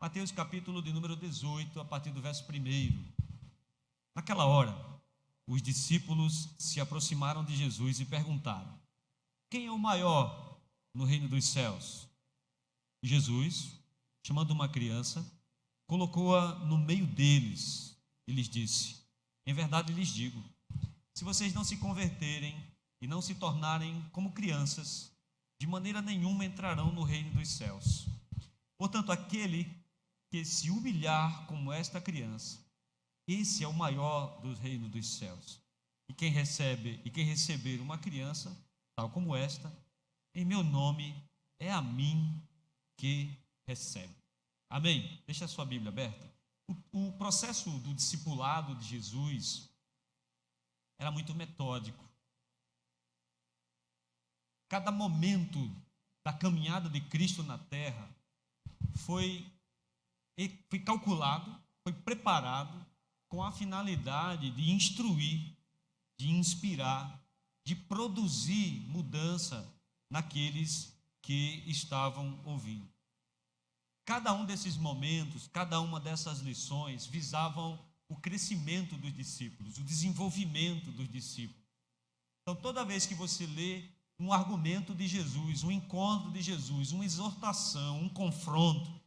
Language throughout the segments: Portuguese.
Mateus capítulo de número 18, a partir do verso 1. Naquela hora, os discípulos se aproximaram de Jesus e perguntaram: quem é o maior no reino dos céus? E Jesus, chamando uma criança, colocou-a no meio deles e lhes disse: em verdade lhes digo, se vocês não se converterem e não se tornarem como crianças, de maneira nenhuma entrarão no reino dos céus. Portanto, aquele que se humilhar como esta criança, esse é o maior do reino dos céus. E quem receber uma criança, tal como esta, em meu nome, é a mim que recebe. Amém? Deixa a sua Bíblia aberta. O processo do discipulado de Jesus era muito metódico. Cada momento da caminhada de Cristo na terra foi calculado, foi preparado com a finalidade de instruir, de inspirar, de produzir mudança naqueles que estavam ouvindo. Cada um desses momentos, cada uma dessas lições visavam o crescimento dos discípulos, o desenvolvimento dos discípulos. Então, toda vez que você lê um argumento de Jesus, um encontro de Jesus, uma exortação, um confronto,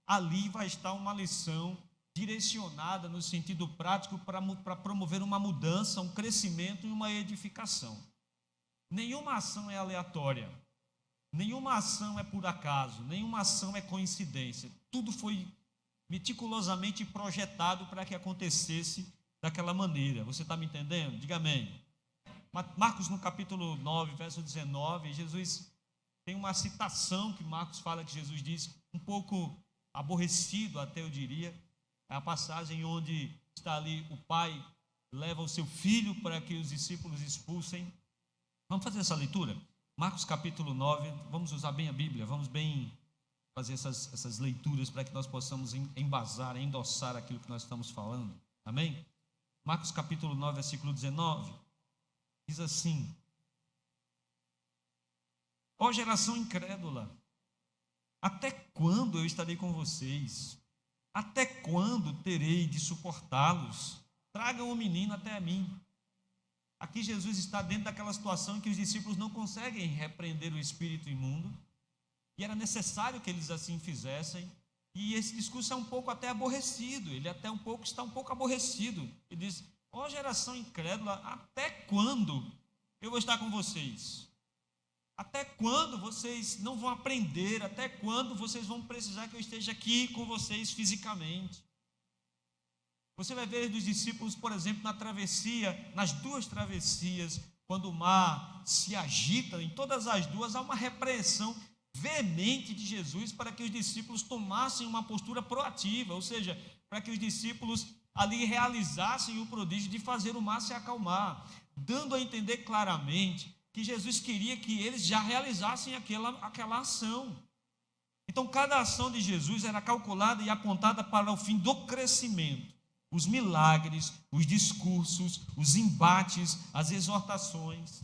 ali vai estar uma lição direcionada no sentido prático para promover uma mudança, um crescimento e uma edificação. Nenhuma ação é aleatória, nenhuma ação é por acaso, nenhuma ação é coincidência. Tudo foi meticulosamente projetado para que acontecesse daquela maneira. Você está me entendendo? Diga amém. Marcos, no capítulo 9, verso 19, Jesus tem uma citação que Marcos fala, que Jesus diz, um pouco aborrecido até eu diria, é a passagem onde está ali o pai leva o seu filho para que os discípulos expulsem. Vamos fazer essa leitura? Marcos capítulo 9, vamos usar bem a Bíblia, vamos bem fazer essas leituras para que nós possamos embasar, endossar aquilo que nós estamos falando. Amém? Marcos capítulo 9, versículo 19, diz assim: ó geração incrédula, até quando eu estarei com vocês? Até quando terei de suportá-los? Tragam o menino até a mim. Aqui Jesus está dentro daquela situação em que os discípulos não conseguem repreender o espírito imundo, e era necessário que eles assim fizessem, e esse discurso é um pouco até aborrecido, ele está um pouco aborrecido. Ele diz: ó geração incrédula, até quando eu vou estar com vocês? Até quando vocês não vão aprender? Até quando vocês vão precisar que eu esteja aqui com vocês fisicamente? Você vai ver dos discípulos, por exemplo, na travessia, nas duas travessias, quando o mar se agita, em todas as duas há uma repreensão veemente de Jesus para que os discípulos tomassem uma postura proativa, ou seja, para que os discípulos ali realizassem o prodígio de fazer o mar se acalmar, dando a entender claramente que Jesus queria que eles já realizassem aquela ação. Então, cada ação de Jesus era calculada e apontada para o fim do crescimento. Os milagres, os discursos, os embates, as exortações.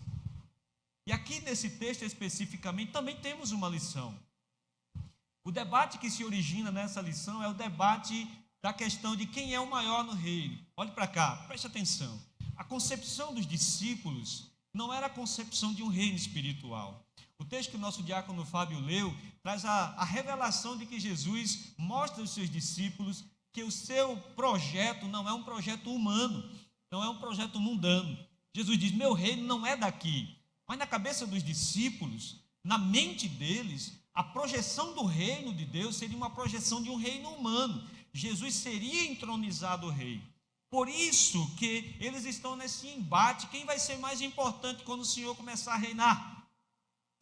E aqui nesse texto especificamente também temos uma lição. O debate que se origina nessa lição é o debate da questão de quem é o maior no reino. Olhe para cá, preste atenção. A concepção dos discípulos não era a concepção de um reino espiritual. O texto que o nosso diácono Fábio leu traz a revelação de que Jesus mostra aos seus discípulos que o seu projeto não é um projeto humano, não é um projeto mundano. Jesus diz: meu reino não é daqui. Mas na cabeça dos discípulos, na mente deles, a projeção do reino de Deus seria uma projeção de um reino humano. Jesus seria entronizado rei. Por isso que eles estão nesse embate. Quem vai ser mais importante quando o Senhor começar a reinar?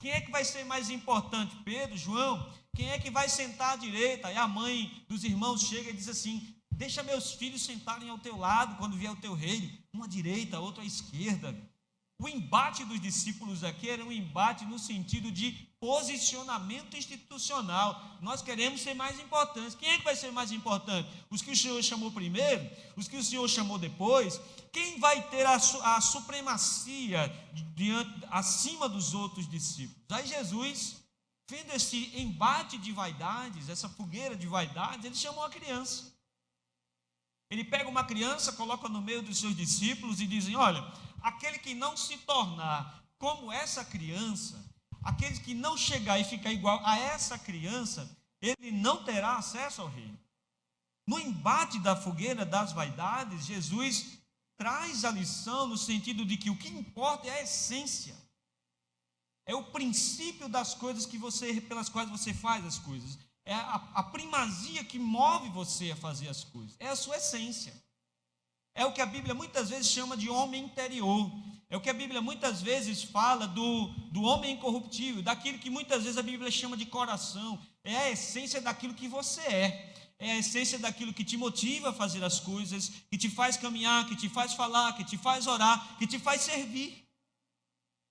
Quem é que vai ser mais importante? Pedro, João? Quem é que vai sentar à direita? E a mãe dos irmãos chega e diz assim: deixa meus filhos sentarem ao teu lado quando vier o teu reino, um à direita, outro à esquerda. O embate dos discípulos aqui era um embate no sentido de posicionamento institucional. Nós queremos ser mais importantes. Quem é que vai ser mais importante? Os que o Senhor chamou primeiro? Os que o Senhor chamou depois? Quem vai ter a supremacia acima dos outros discípulos? Aí Jesus vendo esse embate de vaidades, essa fogueira de vaidades, ele chamou a criança. Ele pega uma criança, coloca no meio dos seus discípulos e dizem: olha, aquele que não se tornar como essa criança, aquele que não chegar e ficar igual a essa criança, ele não terá acesso ao reino. No embate da fogueira das vaidades, Jesus traz a lição no sentido de que o que importa é a essência. É o princípio das coisas pelas quais você faz as coisas. É a primazia que move você a fazer as coisas. É a sua essência. É o que a Bíblia muitas vezes chama de homem interior. É o que a Bíblia muitas vezes fala do homem incorruptível, daquilo que muitas vezes a Bíblia chama de coração. É a essência daquilo que você é. É a essência daquilo que te motiva a fazer as coisas, que te faz caminhar, que te faz falar, que te faz orar, que te faz servir.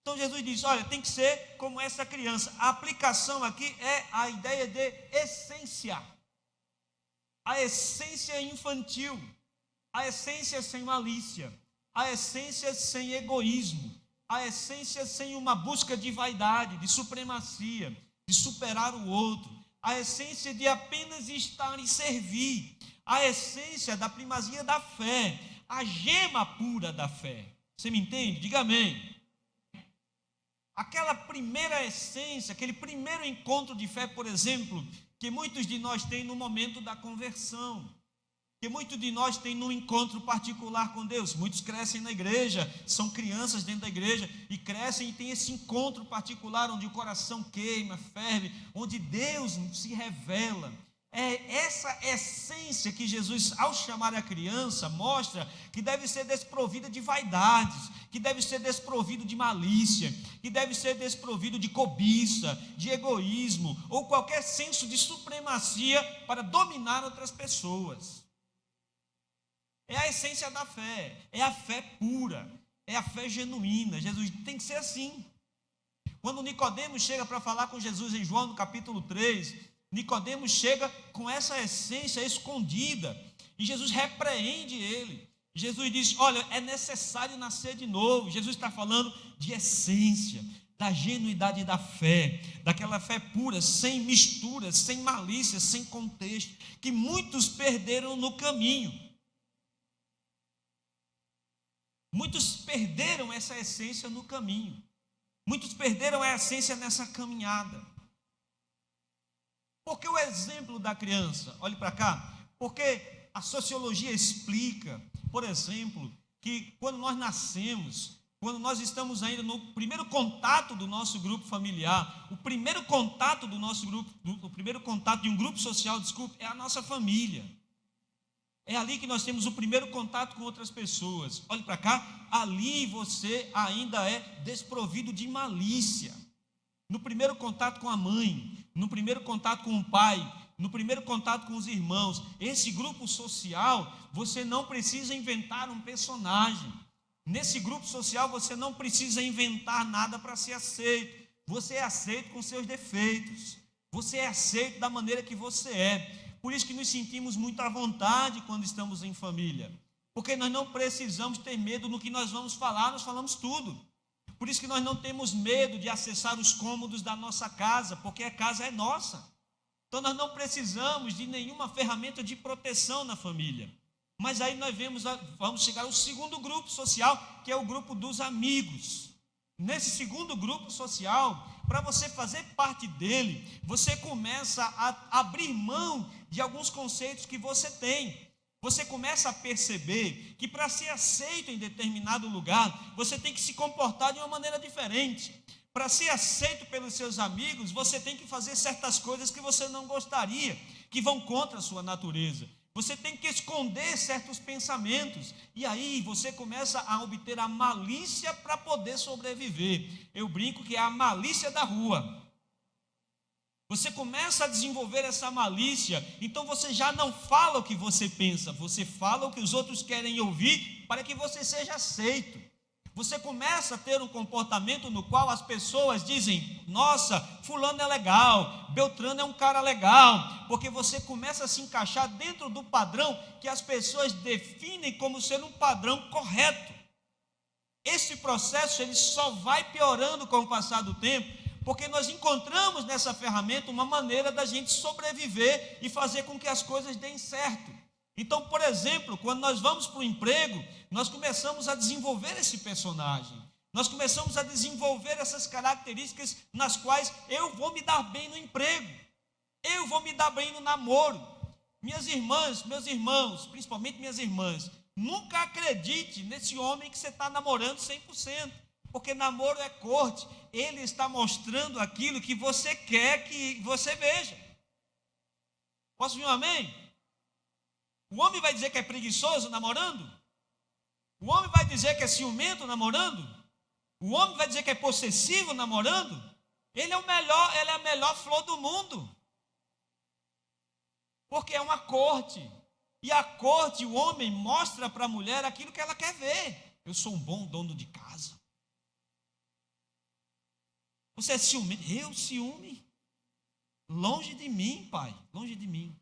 Então Jesus diz: olha, tem que ser como essa criança. A aplicação aqui é a ideia de essência. A essência infantil, a essência sem malícia, a essência sem egoísmo, a essência sem uma busca de vaidade, de supremacia, de superar o outro, a essência de apenas estar e servir, a essência da primazia da fé, a gema pura da fé. Você me entende? Diga amém. Aquela primeira essência, aquele primeiro encontro de fé, por exemplo, que muitos de nós têm no momento da conversão, que muitos de nós têm num encontro particular com Deus. Muitos crescem na igreja, são crianças dentro da igreja, e crescem e têm esse encontro particular, onde o coração queima, ferve, onde Deus se revela. É essa essência que Jesus, ao chamar a criança, mostra que deve ser desprovida de vaidades, que deve ser desprovido de malícia, que deve ser desprovido de cobiça, de egoísmo, ou qualquer senso de supremacia para dominar outras pessoas. É a essência da fé, é a fé pura, é a fé genuína. Jesus tem que ser assim. Quando Nicodemos chega para falar com Jesus em João, no capítulo 3, Nicodemos chega com essa essência escondida, e Jesus repreende ele. Jesus diz: olha, é necessário nascer de novo. Jesus está falando de essência, da genuidade da fé, daquela fé pura, sem mistura, sem malícia, sem contexto, que muitos perderam no caminho. Muitos perderam essa essência no caminho. Muitos perderam a essência nessa caminhada. Porque o exemplo da criança, olhe para cá, porque a sociologia explica, por exemplo, que quando nós nascemos, quando nós estamos ainda no primeiro contato do nosso grupo familiar, o primeiro contato do nosso grupo, o primeiro contato de um grupo social, é a nossa família. É ali que nós temos o primeiro contato com outras pessoas. Olhe para cá, ali você ainda é desprovido de malícia. No primeiro contato com a mãe, no primeiro contato com o pai, no primeiro contato com os irmãos, esse grupo social, você não precisa inventar um personagem. Nesse grupo social você não precisa inventar nada para ser aceito. Você é aceito com seus defeitos. Você é aceito da maneira que você é. Por isso que nos sentimos muito à vontade quando estamos em família. Porque nós não precisamos ter medo no que nós vamos falar, nós falamos tudo. Por isso que nós não temos medo de acessar os cômodos da nossa casa, porque a casa é nossa. Então nós não precisamos de nenhuma ferramenta de proteção na família. Mas aí nós vamos chegar ao segundo grupo social, que é o grupo dos amigos. Nesse segundo grupo social, para você fazer parte dele, você começa a abrir mão de alguns conceitos que você tem. Você começa a perceber que para ser aceito em determinado lugar, você tem que se comportar de uma maneira diferente. Para ser aceito pelos seus amigos, você tem que fazer certas coisas que você não gostaria, que vão contra a sua natureza. Você tem que esconder certos pensamentos, e aí você começa a obter a malícia para poder sobreviver. Eu brinco que é a malícia da rua. Você começa a desenvolver essa malícia, então você já não fala o que você pensa, você fala o que os outros querem ouvir para que você seja aceito. Você começa a ter um comportamento no qual as pessoas dizem: nossa, fulano é legal, Beltrano é um cara legal, porque você começa a se encaixar dentro do padrão que as pessoas definem como sendo um padrão correto. Esse processo ele só vai piorando com o passar do tempo, Porque nós encontramos nessa ferramenta uma maneira da gente sobreviver e fazer com que as coisas deem certo. Então, por exemplo, quando nós vamos para o emprego, nós começamos a desenvolver esse personagem. Nós começamos a desenvolver essas características nas quais eu vou me dar bem no emprego. Eu vou me dar bem no namoro. Minhas irmãs, meus irmãos, principalmente minhas irmãs, nunca acredite nesse homem que você está namorando 100%, porque namoro é corte. Ele está mostrando aquilo que você quer que você veja. Posso ouvir um amém? O homem vai dizer que é preguiçoso namorando? O homem vai dizer que é ciumento namorando? O homem vai dizer que é possessivo namorando? Ele é a melhor flor do mundo. Porque é uma corte. E a corte, o homem mostra para a mulher aquilo que ela quer ver. Eu sou um bom dono de casa. Você é ciumento? Eu, ciúme? Longe de mim, pai. Longe de mim.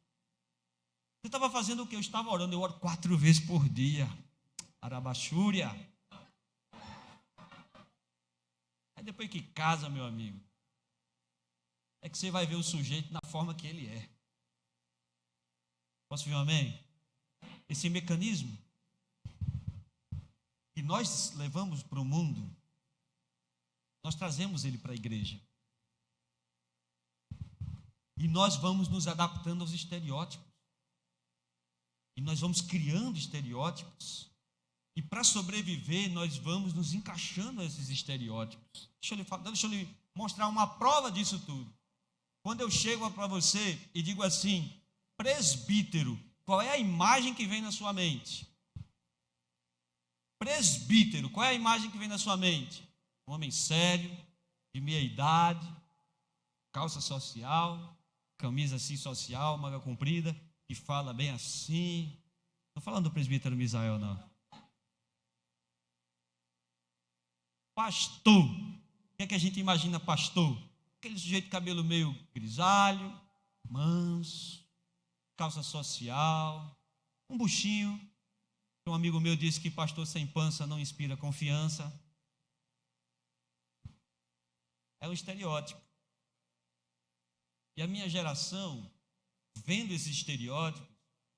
Você estava fazendo o que? Eu estava orando. Eu oro 4 vezes por dia. Arabaxúria. Aí depois que casa, meu amigo, é que você vai ver o sujeito na forma que ele é. Posso ouvir um amém? Esse mecanismo que nós levamos para o mundo, nós trazemos ele para a igreja. E nós vamos nos adaptando aos estereótipos. E nós vamos criando estereótipos. E para sobreviver, nós vamos nos encaixando a esses estereótipos. Deixa eu lhe mostrar uma prova disso tudo. Quando eu chego para você e digo assim, presbítero, qual é a imagem que vem na sua mente? Presbítero, qual é a imagem que vem na sua mente? Um homem sério, de meia idade, calça social, camisa assim social, manga comprida, que fala bem assim. Estou falando do presbítero Misael, não. Pastor. O que é que a gente imagina pastor? Aquele sujeito de cabelo meio grisalho, manso, calça social, um buchinho. Um amigo meu disse que pastor sem pança não inspira confiança. É um estereótipo. E a minha geração, vendo esse estereótipo,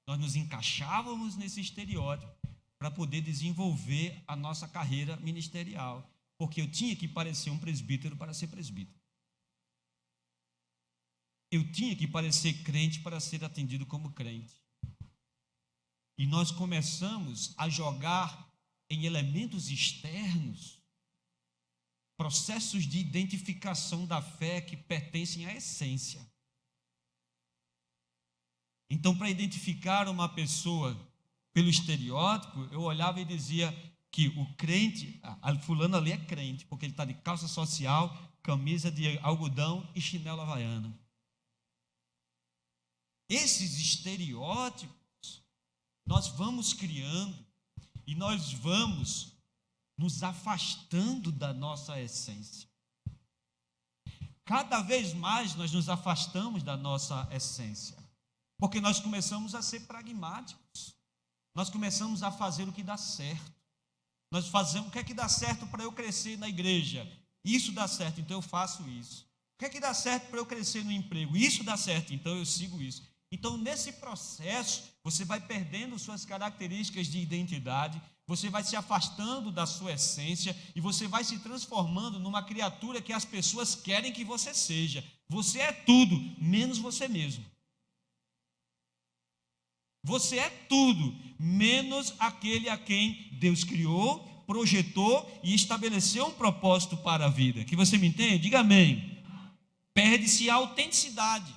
nós nos encaixávamos nesse estereótipo para poder desenvolver a nossa carreira ministerial. Porque eu tinha que parecer um presbítero para ser presbítero. Eu tinha que parecer crente para ser atendido como crente. E nós começamos a jogar em elementos externos processos de identificação da fé que pertencem à essência. Então, para identificar uma pessoa pelo estereótipo, eu olhava e dizia que o crente, fulano ali é crente, porque ele está de calça social, camisa de algodão e chinelo havaiano. Esses estereótipos nós vamos criando e nós vamos nos afastando da nossa essência. Cada vez mais nós nos afastamos da nossa essência, porque nós começamos a ser pragmáticos, nós começamos a fazer o que dá certo. Nós fazemos o que é que dá certo para eu crescer na igreja? Isso dá certo, então eu faço isso. O que é que dá certo para eu crescer no emprego? Isso dá certo, então eu sigo isso. Então, nesse processo, você vai perdendo suas características de identidade, você vai se afastando da sua essência e você vai se transformando numa criatura que as pessoas querem que você seja. Você é tudo, menos você mesmo. Você é tudo, menos aquele a quem Deus criou, projetou e estabeleceu um propósito para a vida. Que você me entende? Diga amém. Perde-se a autenticidade.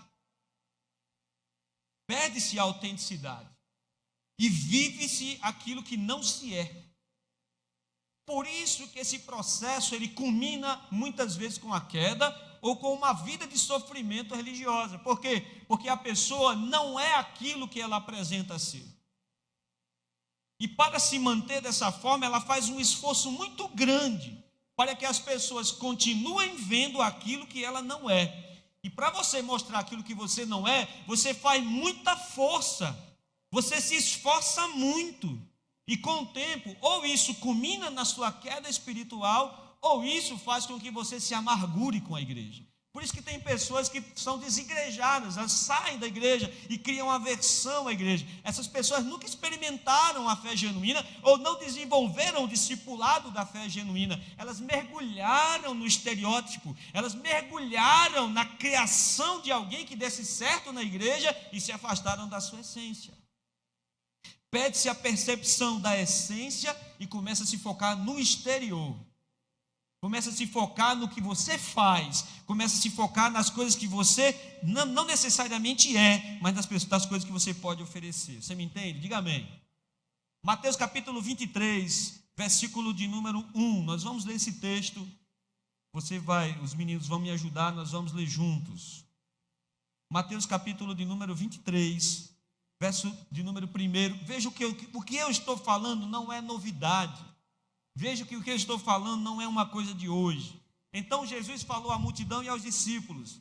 Perde-se a autenticidade. E vive-se aquilo que não se é. Por isso que esse processo, ele culmina muitas vezes com a queda ou com uma vida de sofrimento religiosa. Por quê? Porque a pessoa não é aquilo que ela apresenta ser. E para se manter dessa forma, ela faz um esforço muito grande para que as pessoas continuem vendo aquilo que ela não é. E para você mostrar aquilo que você não é, você faz muita força, você se esforça muito. E com o tempo, ou isso culmina na sua queda espiritual, ou isso faz com que você se amargure com a igreja. Por isso que tem pessoas que são desigrejadas, elas saem da igreja e criam aversão à igreja. Essas pessoas nunca experimentaram a fé genuína ou não desenvolveram o discipulado da fé genuína. Elas mergulharam no estereótipo, elas mergulharam na criação de alguém que desse certo na igreja e se afastaram da sua essência. Perde-se a percepção da essência e começa a se focar no exterior. Começa a se focar no que você faz, começa a se focar nas coisas que você não necessariamente é, mas das coisas que você pode oferecer. Você me entende? Diga amém. Mateus capítulo 23, versículo de número 1. Nós vamos ler esse texto. Os meninos vão me ajudar, nós vamos ler juntos. Mateus capítulo de número 23, verso de número 1. Veja o que eu estou falando não é novidade. Veja que o que eu estou falando não é uma coisa de hoje. Então Jesus falou à multidão e aos discípulos: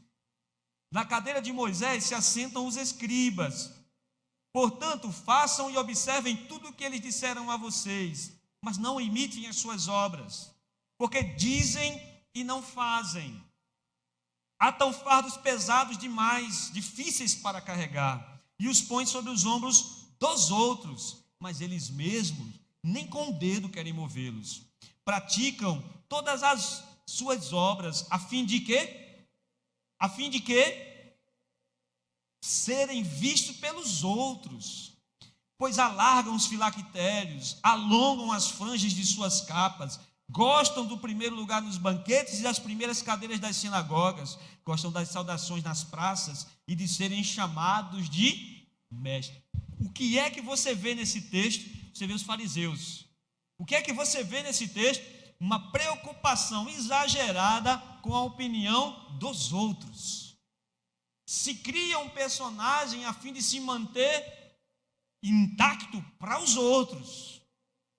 na cadeira de Moisés se assentam os escribas. Portanto, façam e observem tudo o que eles disseram a vocês, mas não imitem as suas obras, porque dizem e não fazem. Atam fardos pesados demais, difíceis para carregar, e os põem sobre os ombros dos outros, mas eles mesmos nem com o dedo querem movê-los. Praticam todas as suas obras, a fim de quê? A fim de quê? Serem vistos pelos outros. Pois alargam os filactérios, alongam as franjas de suas capas, gostam do primeiro lugar nos banquetes e das primeiras cadeiras das sinagogas, gostam das saudações nas praças e de serem chamados de mestre. O que é que você vê nesse texto? Você vê os fariseus. O que é que você vê nesse texto? Uma preocupação exagerada com a opinião dos outros. Se cria um personagem a fim de se manter intacto para os outros.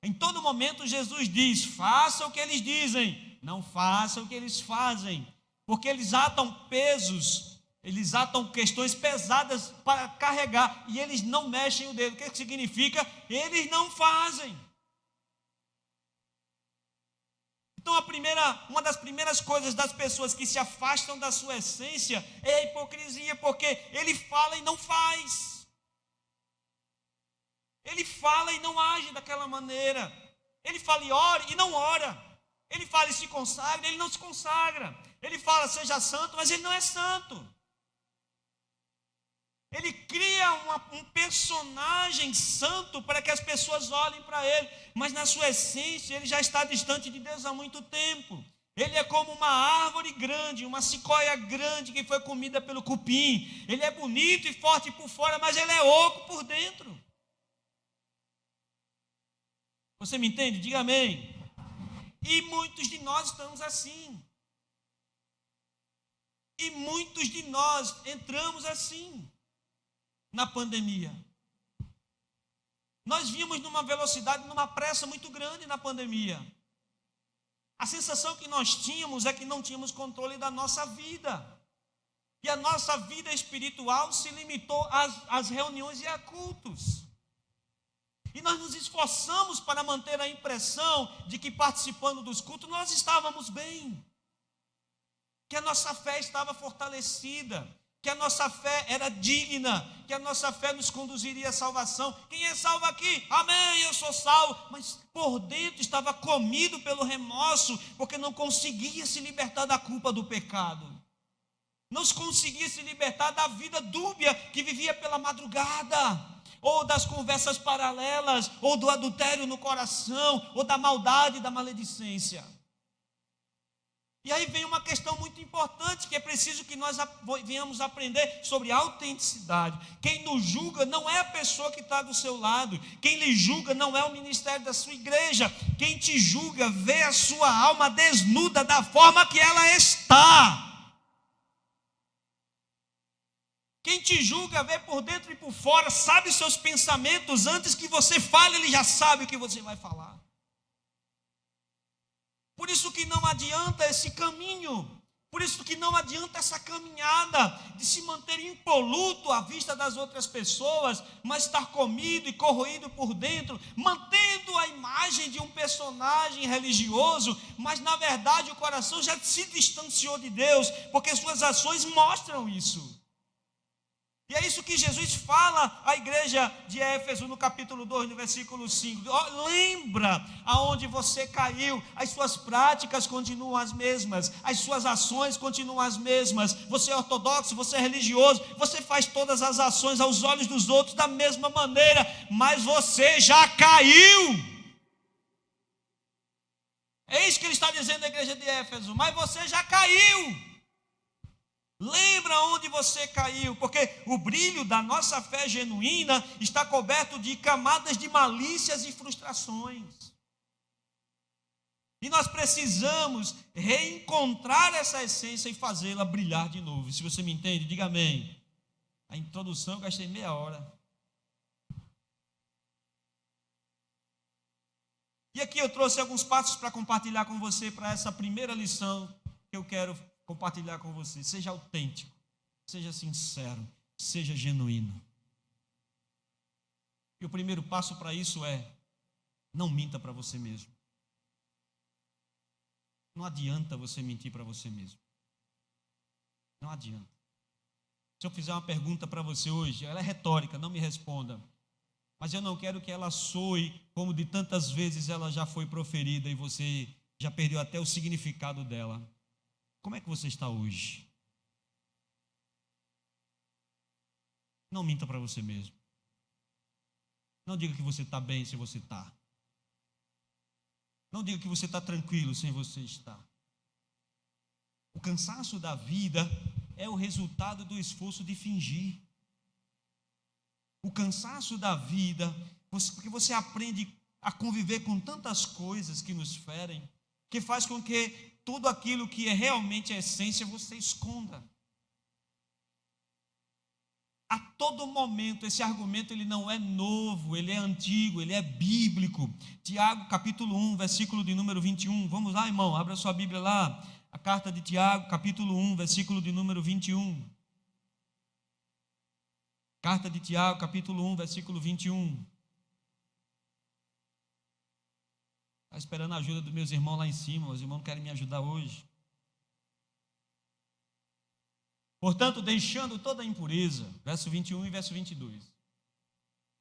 Em todo momento Jesus diz: faça o que eles dizem, não faça o que eles fazem, porque eles atam pesos, eles atam questões pesadas para carregar e eles não mexem o dedo. O que significa? Eles não fazem. Então uma das primeiras coisas das pessoas que se afastam da sua essência é a hipocrisia, porque ele fala e não faz. Ele fala e não age daquela maneira. Ele fala e ora e não ora. Ele fala e se consagra, ele não se consagra. Ele fala seja santo, mas ele não é santo. Ele cria um personagem santo para que as pessoas olhem para ele, mas na sua essência ele já está distante de Deus há muito tempo. Ele é como uma árvore grande, uma sequoia grande que foi comida pelo cupim. Ele é bonito e forte por fora, mas ele é oco por dentro. Você me entende? Diga amém. E muitos de nós estamos assim. E muitos de nós entramos assim na pandemia. Nós vimos numa velocidade, numa pressa muito grande na pandemia. A sensação que nós tínhamos é que não tínhamos controle da nossa vida. E a nossa vida espiritual se limitou às reuniões e a cultos. E nós nos esforçamos para manter a impressão de que participando dos cultos nós estávamos bem. Que a nossa fé estava fortalecida. Que a nossa fé era digna, que a nossa fé nos conduziria à salvação. Quem é salvo aqui? Amém, eu sou salvo. Mas por dentro estava comido pelo remorso, porque não conseguia se libertar da culpa do pecado. Não conseguia se libertar da vida dúbia que vivia pela madrugada, ou das conversas paralelas, ou do adultério no coração, ou da maldade e da maledicência. E aí vem uma questão muito importante, que é preciso que nós venhamos aprender sobre autenticidade. Quem nos julga não é a pessoa que está do seu lado. Quem lhe julga não é o ministério da sua igreja. Quem te julga vê a sua alma desnuda da forma que ela está. Quem te julga vê por dentro e por fora, sabe os seus pensamentos. Antes que você fale, ele já sabe o que você vai falar. Por isso que não adianta esse caminho, por isso que não adianta essa caminhada de se manter impoluto à vista das outras pessoas, mas estar comido e corroído por dentro, mantendo tendo a imagem de um personagem religioso, mas na verdade o coração já se distanciou de Deus, porque suas ações mostram isso. E é isso que Jesus fala à igreja de Éfeso no capítulo 2, no versículo 5. Lembra aonde você caiu, as suas práticas continuam as mesmas, as suas ações continuam as mesmas. Você é ortodoxo, você é religioso, você faz todas as ações aos olhos dos outros da mesma maneira, mas você já caiu. É isso que ele está dizendo à igreja de Éfeso, mas você já caiu. Lembra onde você caiu, porque o brilho da nossa fé genuína está coberto de camadas de malícias e frustrações. E nós precisamos reencontrar essa essência e fazê-la brilhar de novo. Se você me entende, diga amém. A introdução eu gastei meia hora. E aqui eu trouxe alguns passos para compartilhar com você para essa primeira lição que eu quero compartilhar com você. Seja autêntico, seja sincero, seja genuíno. E o primeiro passo para isso é: não minta para você mesmo. Não adianta você mentir para você mesmo. Não adianta. Se eu fizer uma pergunta para você hoje, ela é retórica, não me responda. Mas eu não quero que ela soe como de tantas vezes ela já foi proferida e você já perdeu até o significado dela. Como é que você está hoje? Não minta para você mesmo. Não diga que você está bem se você está. Não diga que você está tranquilo sem você estar. O cansaço da vida é o resultado do esforço de fingir. O cansaço da vida, porque você aprende a conviver com tantas coisas que nos ferem, que faz com que tudo aquilo que é realmente a essência você esconda. A todo momento, esse argumento ele não é novo, ele é antigo, ele é bíblico. Tiago, capítulo 1, versículo de número 21. Vamos lá, irmão, abra sua Bíblia lá. A carta de Tiago, capítulo 1, versículo de número 21. Carta de Tiago, capítulo 1, versículo 21. Está esperando a ajuda dos meus irmãos lá em cima. Os irmãos não querem me ajudar hoje. Portanto, deixando toda a impureza, verso 21 e verso 22.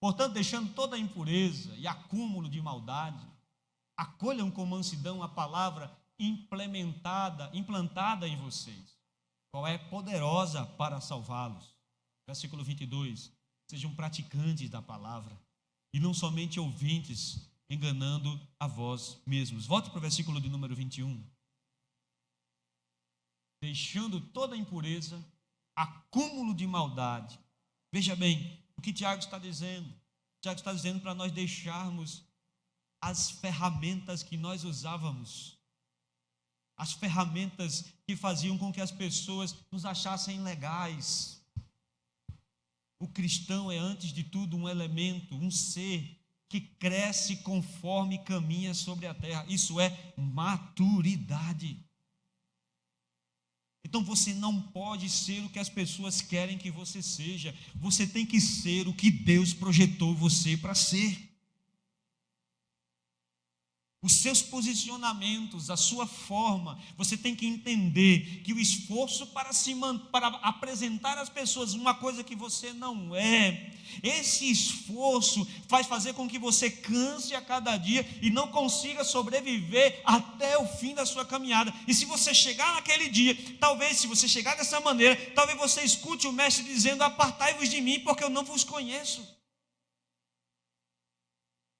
Portanto, deixando toda a impureza e acúmulo de maldade, acolham com mansidão a palavra implantada em vocês, qual é poderosa para salvá-los. Versículo 22. Sejam praticantes da palavra e não somente ouvintes, enganando a vós mesmos. Volte para o versículo de número 21. Deixando toda a impureza, acúmulo de maldade. Veja bem o que Tiago está dizendo. Tiago está dizendo para nós deixarmos as ferramentas que nós usávamos, as ferramentas que faziam com que as pessoas nos achassem legais. O cristão é, antes de tudo, um elemento, um ser que cresce conforme caminha sobre a terra. Isso é maturidade. Então você não pode ser o que as pessoas querem que você seja. Você tem que ser o que Deus projetou você para ser. Os seus posicionamentos, a sua forma, você tem que entender que o esforço para apresentar às pessoas uma coisa que você não é, esse esforço faz fazer com que você canse a cada dia e não consiga sobreviver até o fim da sua caminhada. E se você chegar naquele dia, talvez, se você chegar dessa maneira, talvez você escute o mestre dizendo: apartai-vos de mim, porque eu não vos conheço.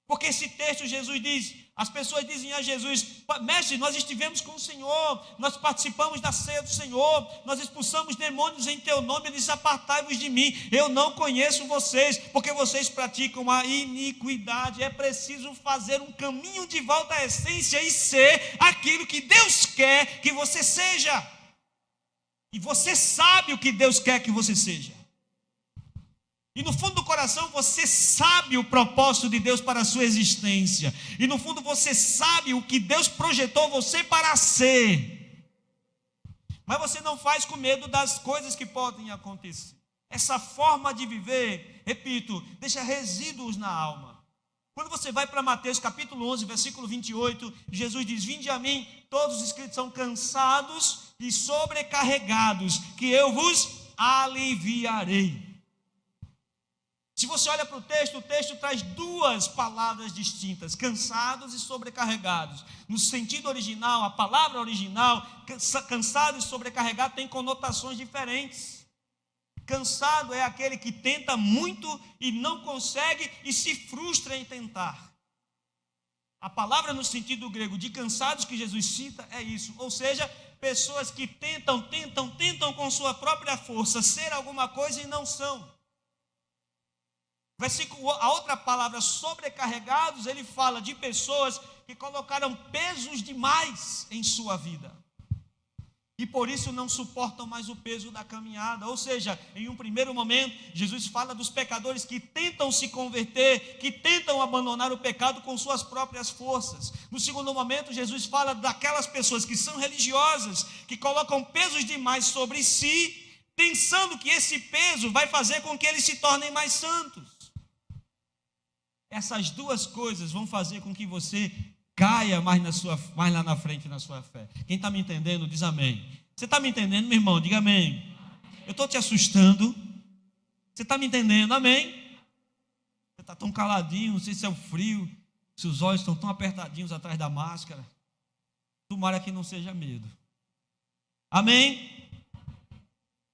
Porque esse texto, Jesus diz, as pessoas dizem a Jesus: mestre, nós estivemos com o Senhor, nós participamos da ceia do Senhor, nós expulsamos demônios em teu nome. Ele diz: apartai-vos de mim, eu não conheço vocês, porque vocês praticam a iniquidade. É preciso fazer um caminho de volta à essência e ser aquilo que Deus quer que você seja. E você sabe o que Deus quer que você seja. E no fundo do coração você sabe o propósito de Deus para a sua existência. E no fundo você sabe o que Deus projetou você para ser. Mas você não faz com medo das coisas que podem acontecer. Essa forma de viver, repito, deixa resíduos na alma. Quando você vai para Mateus capítulo 11, versículo 28, Jesus diz: vinde a mim, todos os que são cansados e sobrecarregados, que eu vos aliviarei. Se você olha para o texto traz duas palavras distintas: cansados e sobrecarregados. No sentido original, a palavra original, cansado e sobrecarregado, tem conotações diferentes. Cansado é aquele que tenta muito e não consegue e se frustra em tentar. A palavra no sentido grego de cansados que Jesus cita é isso, ou seja, pessoas que tentam com sua própria força ser alguma coisa e não são. A outra palavra, sobrecarregados, ele fala de pessoas que colocaram pesos demais em sua vida e por isso não suportam mais o peso da caminhada. Ou seja, em um primeiro momento, Jesus fala dos pecadores que tentam se converter, que tentam abandonar o pecado com suas próprias forças. No segundo momento, Jesus fala daquelas pessoas que são religiosas, que colocam pesos demais sobre si, pensando que esse peso vai fazer com que eles se tornem mais santos. Essas duas coisas vão fazer com que você caia mais lá na frente na sua fé. Quem está me entendendo, diz amém. Você está me entendendo, meu irmão? Diga amém. Eu estou te assustando. Você está me entendendo? Amém. Você está tão caladinho, não sei se é o frio, se os olhos estão tão apertadinhos atrás da máscara. Tomara que não seja medo. Amém?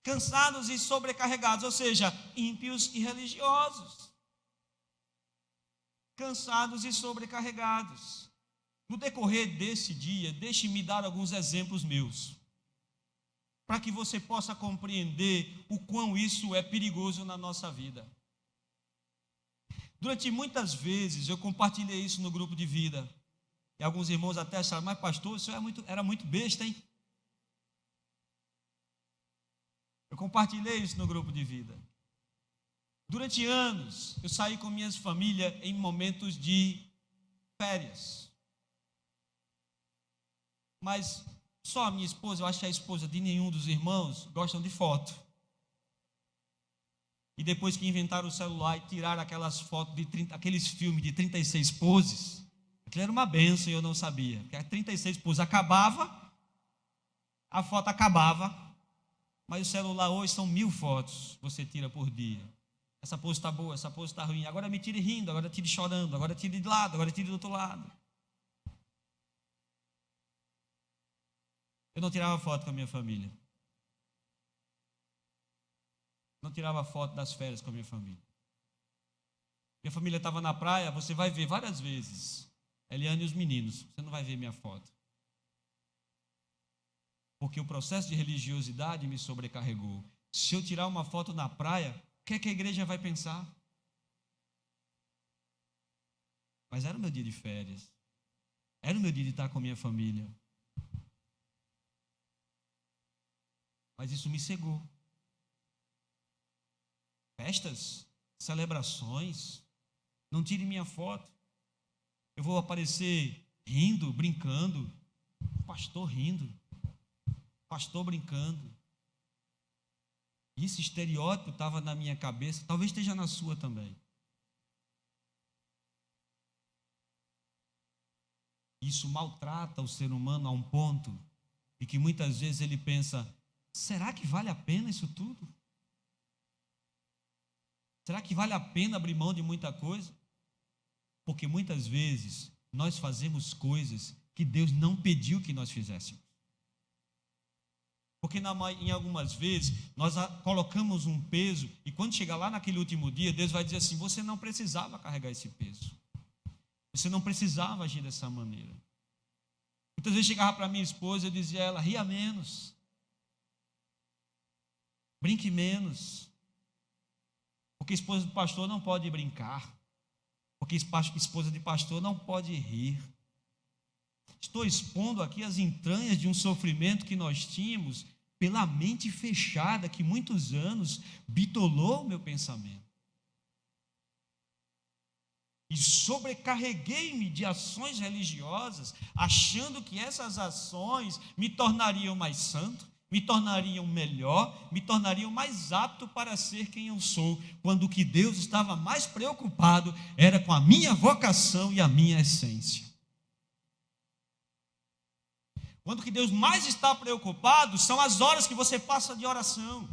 Cansados e sobrecarregados, ou seja, ímpios e religiosos. Cansados e sobrecarregados. No decorrer desse dia, deixe-me dar alguns exemplos meus, para que você possa compreender o quão isso é perigoso na nossa vida. Durante muitas vezes eu compartilhei isso no grupo de vida, e alguns irmãos até acharam: mas pastor, isso era muito besta, hein? Eu compartilhei isso no grupo de vida. Durante anos, eu saí com minha família em momentos de férias. Mas só a minha esposa, eu acho que a esposa de nenhum dos irmãos, gostam de foto. E depois que inventaram o celular e tiraram aquelas fotos, aqueles filmes de 36 poses, aquilo era uma benção e eu não sabia. Porque 36 poses acabava, a foto acabava, mas o celular hoje são 1000 fotos que você tira por dia. Essa pose está boa, essa pose está ruim. Agora me tire rindo, agora tire chorando, agora tire de lado, agora tire do outro lado. Eu não tirava foto com a minha família. Não tirava foto das férias com a minha família. Minha família estava na praia, você vai ver várias vezes Eliane e os meninos, você não vai ver minha foto. Porque o processo de religiosidade me sobrecarregou. Se eu tirar uma foto na praia, o que é que a igreja vai pensar? Mas era o meu dia de férias. Era o meu dia de estar com a minha família. Mas isso me cegou. Festas, celebrações, não tire minha foto. Eu vou aparecer rindo, brincando, pastor rindo, pastor brincando. E esse estereótipo estava na minha cabeça, talvez esteja na sua também. Isso maltrata o ser humano a um ponto e que muitas vezes ele pensa: será que vale a pena isso tudo? Será que vale a pena abrir mão de muita coisa? Porque muitas vezes nós fazemos coisas que Deus não pediu que nós fizéssemos. Porque em algumas vezes nós colocamos um peso e quando chegar lá naquele último dia, Deus vai dizer assim: você não precisava carregar esse peso. Você não precisava agir dessa maneira. Muitas vezes chegava para minha esposa e eu dizia a ela: ria menos. Brinque menos. Porque esposa de pastor não pode brincar. Porque esposa de pastor não pode rir. Estou expondo aqui as entranhas de um sofrimento que nós tínhamos pela mente fechada, que muitos anos bitolou o meu pensamento. E sobrecarreguei-me de ações religiosas, achando que essas ações me tornariam mais santo, me tornariam melhor, me tornariam mais apto para ser quem eu sou, quando o que Deus estava mais preocupado era com a minha vocação e a minha essência. Quando o que Deus mais está preocupado são as horas que você passa de oração,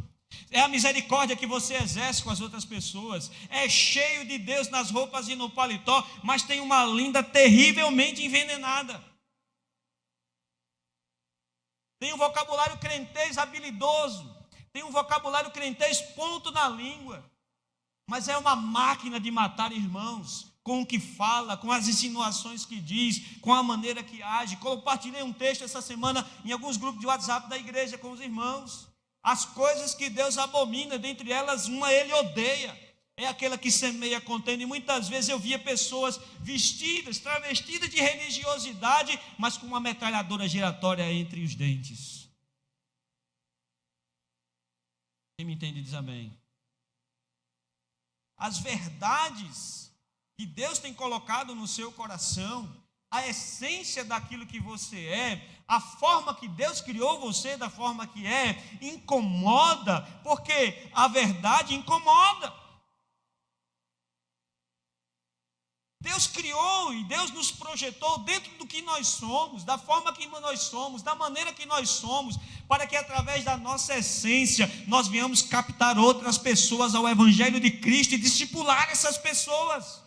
é a misericórdia que você exerce com as outras pessoas, é cheio de Deus nas roupas e no paletó, mas tem uma língua terrivelmente envenenada. Tem um vocabulário crentez habilidoso, tem um vocabulário crentez ponto na língua, mas é uma máquina de matar irmãos, com o que fala, com as insinuações que diz, com a maneira que age. Compartilhei um texto essa semana em alguns grupos de WhatsApp da igreja com os irmãos. As coisas que Deus abomina, dentre elas uma ele odeia, é aquela que semeia contenda. E muitas vezes eu via pessoas vestidas, travestidas de religiosidade, mas com uma metralhadora giratória entre os dentes. Quem me entende diz amém. As verdades que Deus tem colocado no seu coração, a essência daquilo que você é, a forma que Deus criou você da forma que é, incomoda, porque a verdade incomoda. Deus criou e Deus nos projetou dentro do que nós somos, da forma que nós somos, da maneira que nós somos, para que através da nossa essência nós venhamos captar outras pessoas ao Evangelho de Cristo e discipular essas pessoas.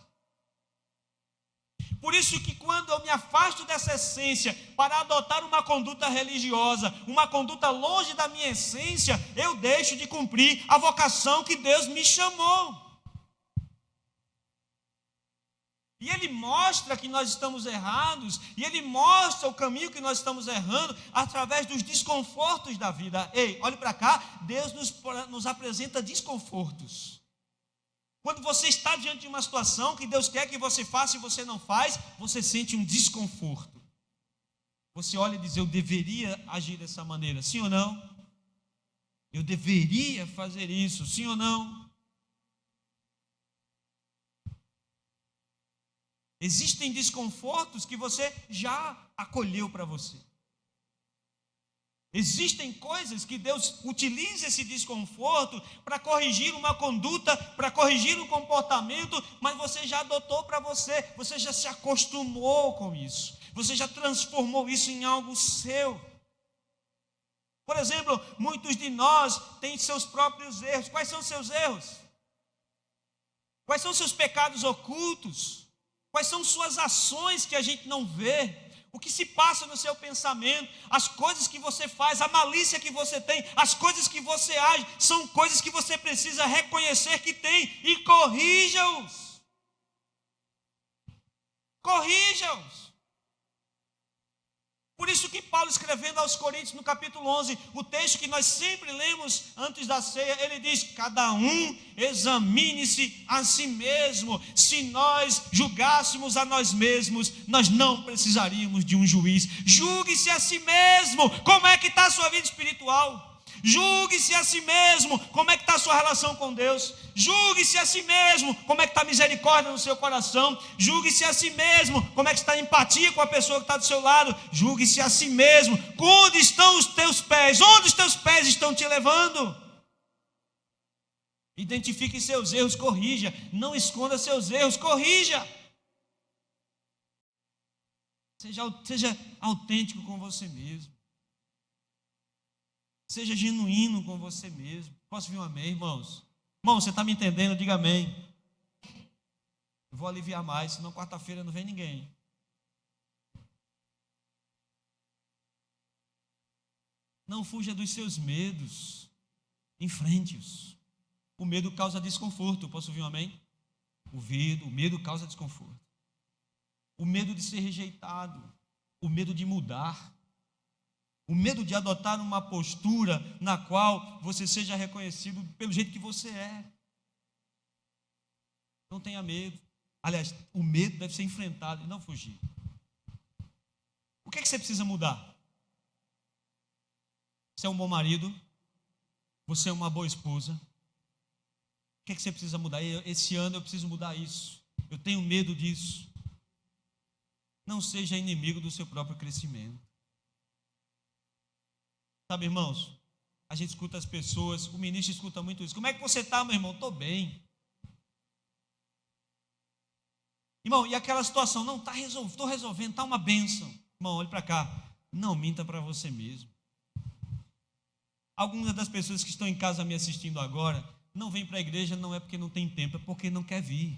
Por isso que quando eu me afasto dessa essência para adotar uma conduta religiosa, uma conduta longe da minha essência, eu deixo de cumprir a vocação que Deus me chamou. E Ele mostra que nós estamos errados, e Ele mostra o caminho que nós estamos errando através dos desconfortos da vida. Ei, olhe para cá, Deus nos apresenta desconfortos. Quando você está diante de uma situação que Deus quer que você faça e você não faz, você sente um desconforto. Você olha e diz, eu deveria agir dessa maneira, sim ou não? Eu deveria fazer isso, sim ou não? Existem desconfortos que você já acolheu para você. Existem coisas que Deus utiliza esse desconforto para corrigir uma conduta, para corrigir um comportamento, mas você já adotou para você, você já se acostumou com isso, você já transformou isso em algo seu. Por exemplo, muitos de nós têm seus próprios erros. Quais são os seus erros? Quais são os seus pecados ocultos? Quais são suas ações que a gente não vê? O que se passa no seu pensamento, as coisas que você faz, a malícia que você tem, as coisas que você age, são coisas que você precisa reconhecer que tem e corrija-os. Corrija-os. Por isso que Paulo, escrevendo aos Coríntios, no capítulo 11, o texto que nós sempre lemos antes da ceia, ele diz, cada um examine-se a si mesmo. Se nós julgássemos a nós mesmos, nós não precisaríamos de um juiz. Julgue-se a si mesmo. Como é que está a sua vida espiritual? Julgue-se a si mesmo, como é que está a sua relação com Deus? Julgue-se a si mesmo, como é que está a misericórdia no seu coração? Julgue-se a si mesmo, como é que está a empatia com a pessoa que está do seu lado? Julgue-se a si mesmo, onde estão os teus pés? Onde os teus pés estão te levando? Identifique seus erros, corrija. Não esconda seus erros, corrija. Seja autêntico com você mesmo. Seja genuíno com você mesmo. Posso ouvir um amém, irmãos? Irmão, você está me entendendo? Diga amém. Eu vou aliviar mais, senão quarta-feira não vem ninguém. Não fuja dos seus medos. Enfrente-os. O medo causa desconforto. Posso ouvir um amém? O medo causa desconforto. O medo de ser rejeitado. O medo de mudar. O medo de adotar uma postura na qual você seja reconhecido pelo jeito que você é. Não tenha medo. Aliás, o medo deve ser enfrentado e não fugir. O que é que você precisa mudar? Você é um bom marido? Você é uma boa esposa? O que é que você precisa mudar? Esse ano eu preciso mudar isso. Eu tenho medo disso. Não seja inimigo do seu próprio crescimento. Sabe, irmãos, A gente escuta as pessoas, o ministro escuta muito isso. Como é que você está, meu irmão? Estou bem. Irmão, e aquela situação? Não, estou resolvendo, está uma bênção. Irmão, olhe para cá. Não minta para você mesmo. Algumas das pessoas que estão em casa me assistindo agora, não vêm para a igreja, não é porque não tem tempo, é porque não quer vir.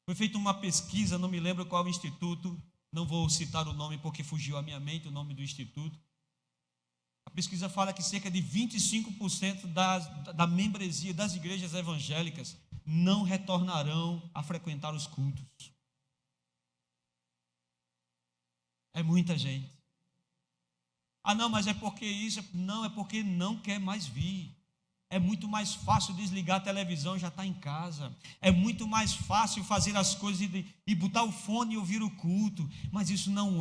Foi feita uma pesquisa, não me lembro qual o instituto, não vou citar o nome porque fugiu à minha mente o nome do instituto. A pesquisa fala que cerca de 25% da membresia das igrejas evangélicas não retornarão a frequentar os cultos. É muita gente. Ah, não, mas é porque isso. Não, é porque não quer mais vir. É muito mais fácil desligar a televisão e já está em casa. É muito mais fácil fazer as coisas e botar o fone e ouvir o culto. Mas isso não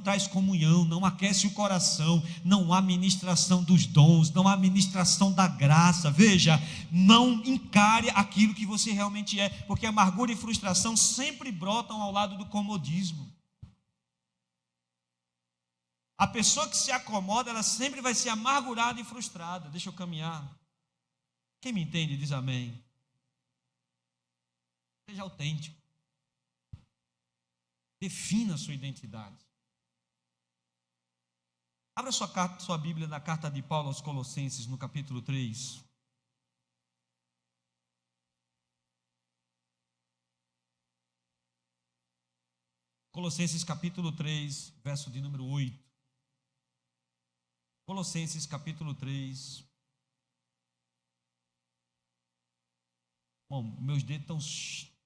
traz comunhão, não aquece o coração, não há ministração dos dons, não há ministração da graça. Veja, não encare aquilo que você realmente é, porque amargura e frustração sempre brotam ao lado do comodismo. A pessoa que se acomoda, ela sempre vai ser amargurada e frustrada. Deixa eu caminhar. Quem me entende, diz amém. Seja autêntico. Defina a sua identidade. Abra sua Bíblia na carta de Paulo aos Colossenses, no capítulo 3. Colossenses capítulo 3, verso de número 8. Colossenses capítulo 3. Bom, meus dedos estão...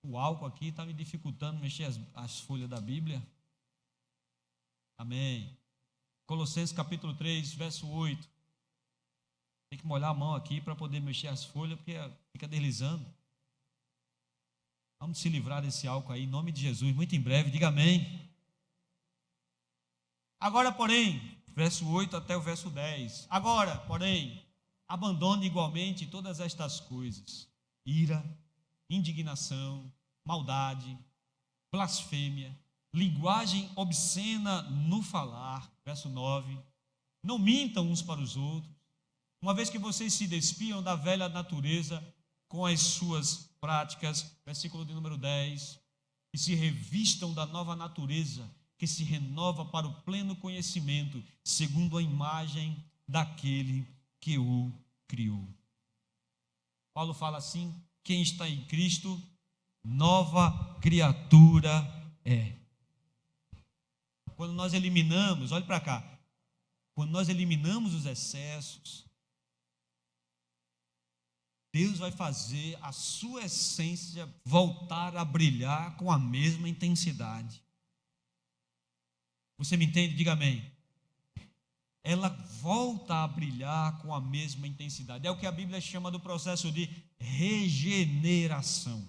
O álcool aqui está me dificultando mexer as folhas da Bíblia. Amém. Colossenses capítulo 3, verso 8. Tem que molhar a mão aqui para poder mexer as folhas, porque fica deslizando. Vamos se livrar desse álcool aí, em nome de Jesus, muito em breve, diga amém. Agora, porém, verso 8 até o verso 10. Agora, porém, abandone igualmente todas estas coisas: ira, indignação, maldade, blasfêmia, linguagem obscena no falar. Verso 9. Não mintam uns para os outros, uma vez que vocês se despiam da velha natureza com as suas práticas. Versículo de número 10. E se revistam da nova natureza, que se renova para o pleno conhecimento, segundo a imagem daquele que o criou. Paulo fala assim: quem está em Cristo, nova criatura é. Quando nós eliminamos, olhe para cá, quando nós eliminamos os excessos, Deus vai fazer a sua essência voltar a brilhar com a mesma intensidade. Você me entende? Diga amém. Ela volta a brilhar com a mesma intensidade. É o que a Bíblia chama do processo de regeneração.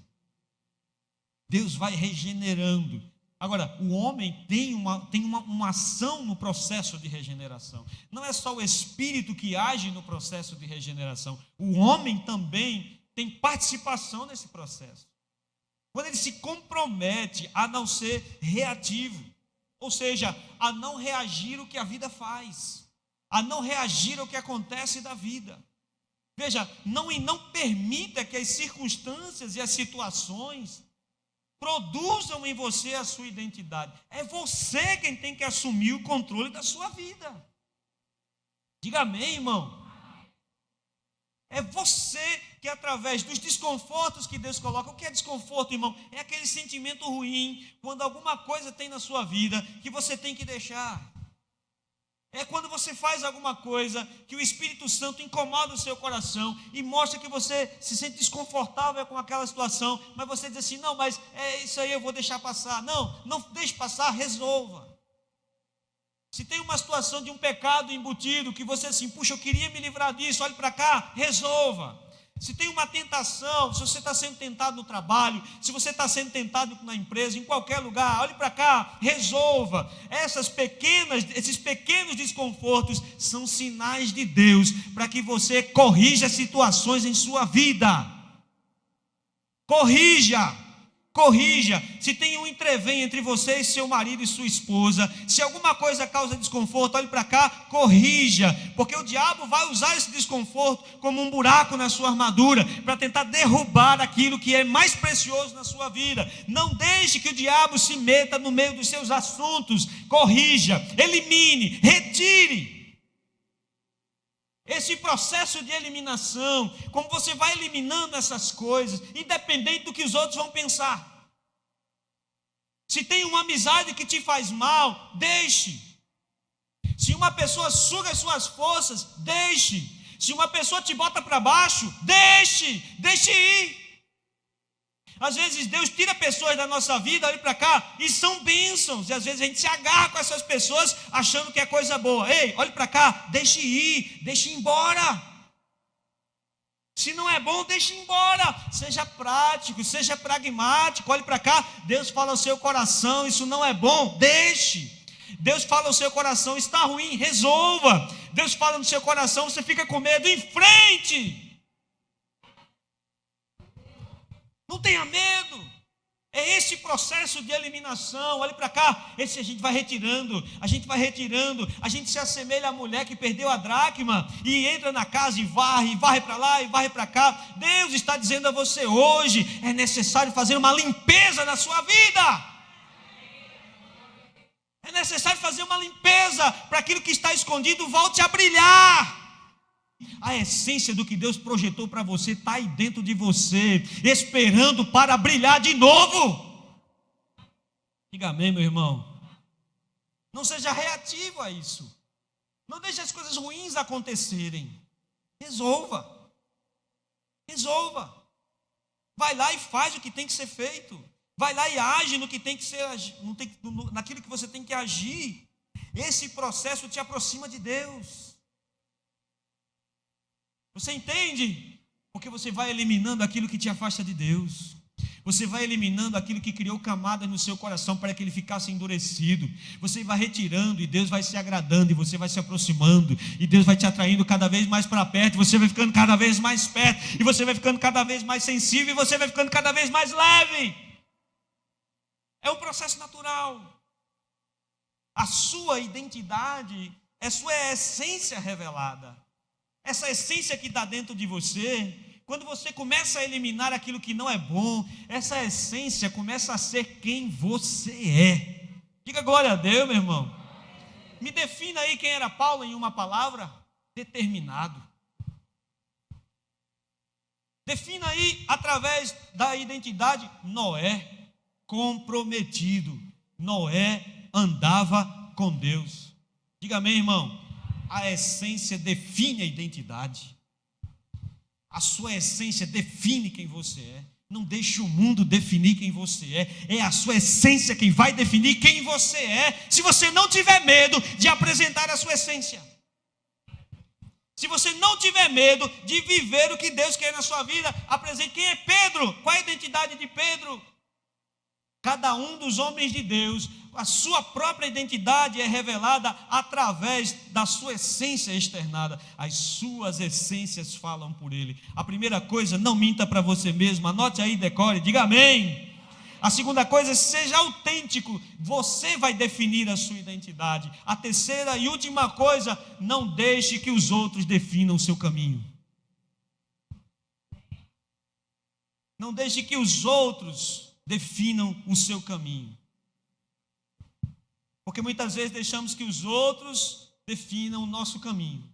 Deus vai regenerando. Agora, o homem tem uma ação no processo de regeneração. Não é só o Espírito que age no processo de regeneração. O homem também tem participação nesse processo. Quando ele se compromete a não ser reativo, ou seja, a não reagir ao que a vida faz, a não reagir ao que acontece da vida. Veja, não permita que as circunstâncias e as situações produzam em você a sua identidade. É você quem tem que assumir o controle da sua vida. Diga amém, irmão. É você que, através dos desconfortos que Deus coloca. O que é desconforto, irmão? É aquele sentimento ruim, quando alguma coisa tem na sua vida que você tem que deixar. É quando você faz alguma coisa que o Espírito Santo incomoda o seu coração e mostra que você se sente desconfortável com aquela situação, mas você diz assim: não, mas é isso aí, eu vou deixar passar. Não deixe passar, resolva. Se tem uma situação de um pecado embutido, que você assim, puxa, eu queria me livrar disso, olhe para cá, resolva. Se tem uma tentação, se você está sendo tentado no trabalho, se você está sendo tentado na empresa, em qualquer lugar, olhe para cá, resolva. Esses pequenos desconfortos são sinais de Deus para que você corrija situações em sua vida. Corrija. Corrija. Se tem um entrevém entre você e seu marido e sua esposa, se alguma coisa causa desconforto, olhe para cá, corrija, porque o diabo vai usar esse desconforto como um buraco na sua armadura, para tentar derrubar aquilo que é mais precioso na sua vida. Não deixe que o diabo se meta no meio dos seus assuntos. Corrija, elimine, retire. Esse processo de eliminação, como você vai eliminando essas coisas, independente do que os outros vão pensar. Se tem uma amizade que te faz mal, deixe. Se uma pessoa suga as suas forças, deixe. Se uma pessoa te bota para baixo, deixe ir. Às vezes Deus tira pessoas da nossa vida, olha para cá, e são bênçãos. E às vezes a gente se agarra com essas pessoas achando que é coisa boa. Ei, olha para cá, deixe ir, deixe ir embora. Se não é bom, deixe ir embora. Seja prático, seja pragmático. Olhe para cá, Deus fala ao seu coração, isso não é bom, deixe. Deus fala ao seu coração, está ruim, resolva. Deus fala no seu coração, você fica com medo, enfrente. Não tenha medo. É esse processo de eliminação. Olhe para cá, esse a gente vai retirando. A gente se assemelha à mulher que perdeu a dracma e entra na casa e varre para lá e varre para cá. Deus está dizendo a você hoje, é necessário fazer uma limpeza na sua vida. É necessário fazer uma limpeza para aquilo que está escondido volte a brilhar. A essência do que Deus projetou para você está aí dentro de você, esperando para brilhar de novo. Diga amém, meu irmão. Não seja reativo a isso. Não deixe as coisas ruins acontecerem. Resolva. Vai lá e faz o que tem que ser feito. Vai lá e age no que tem que ser, naquilo que você tem que agir. Esse processo te aproxima de Deus. Você entende? Porque você vai eliminando aquilo que te afasta de Deus. Você vai eliminando aquilo que criou camadas no seu coração para que ele ficasse endurecido. Você vai retirando e Deus vai se agradando e você vai se aproximando. E Deus vai te atraindo cada vez mais para perto. Você vai ficando cada vez mais perto. E você vai ficando cada vez mais sensível. E você vai ficando cada vez mais leve. É um processo natural. A sua identidade é sua essência revelada. Essa essência que está dentro de você, quando você começa a eliminar aquilo que não é bom, essa essência começa a ser quem você é. Diga glória a Deus, meu irmão. Me defina aí quem era Paulo em uma palavra: determinado. Defina aí através da identidade: Noé, comprometido. Noé andava com Deus. Diga amém, irmão. A essência define a identidade. A sua essência define quem você é. Não deixe o mundo definir quem você é. É a sua essência quem vai definir quem você é. Se você não tiver medo de apresentar a sua essência. Se você não tiver medo de viver o que Deus quer na sua vida, apresente. Quem é Pedro? Qual é a identidade de Pedro? Cada um dos homens de Deus, a sua própria identidade é revelada através da sua essência externada. As suas essências falam por ele. A primeira coisa, não minta para você mesmo. Anote aí, decore, diga amém. A segunda coisa, seja autêntico. Você vai definir a sua identidade. A terceira e última coisa, não deixe que os outros definam o seu caminho. Não deixe que os outros definam o seu caminho. Porque muitas vezes deixamos que os outros definam o nosso caminho,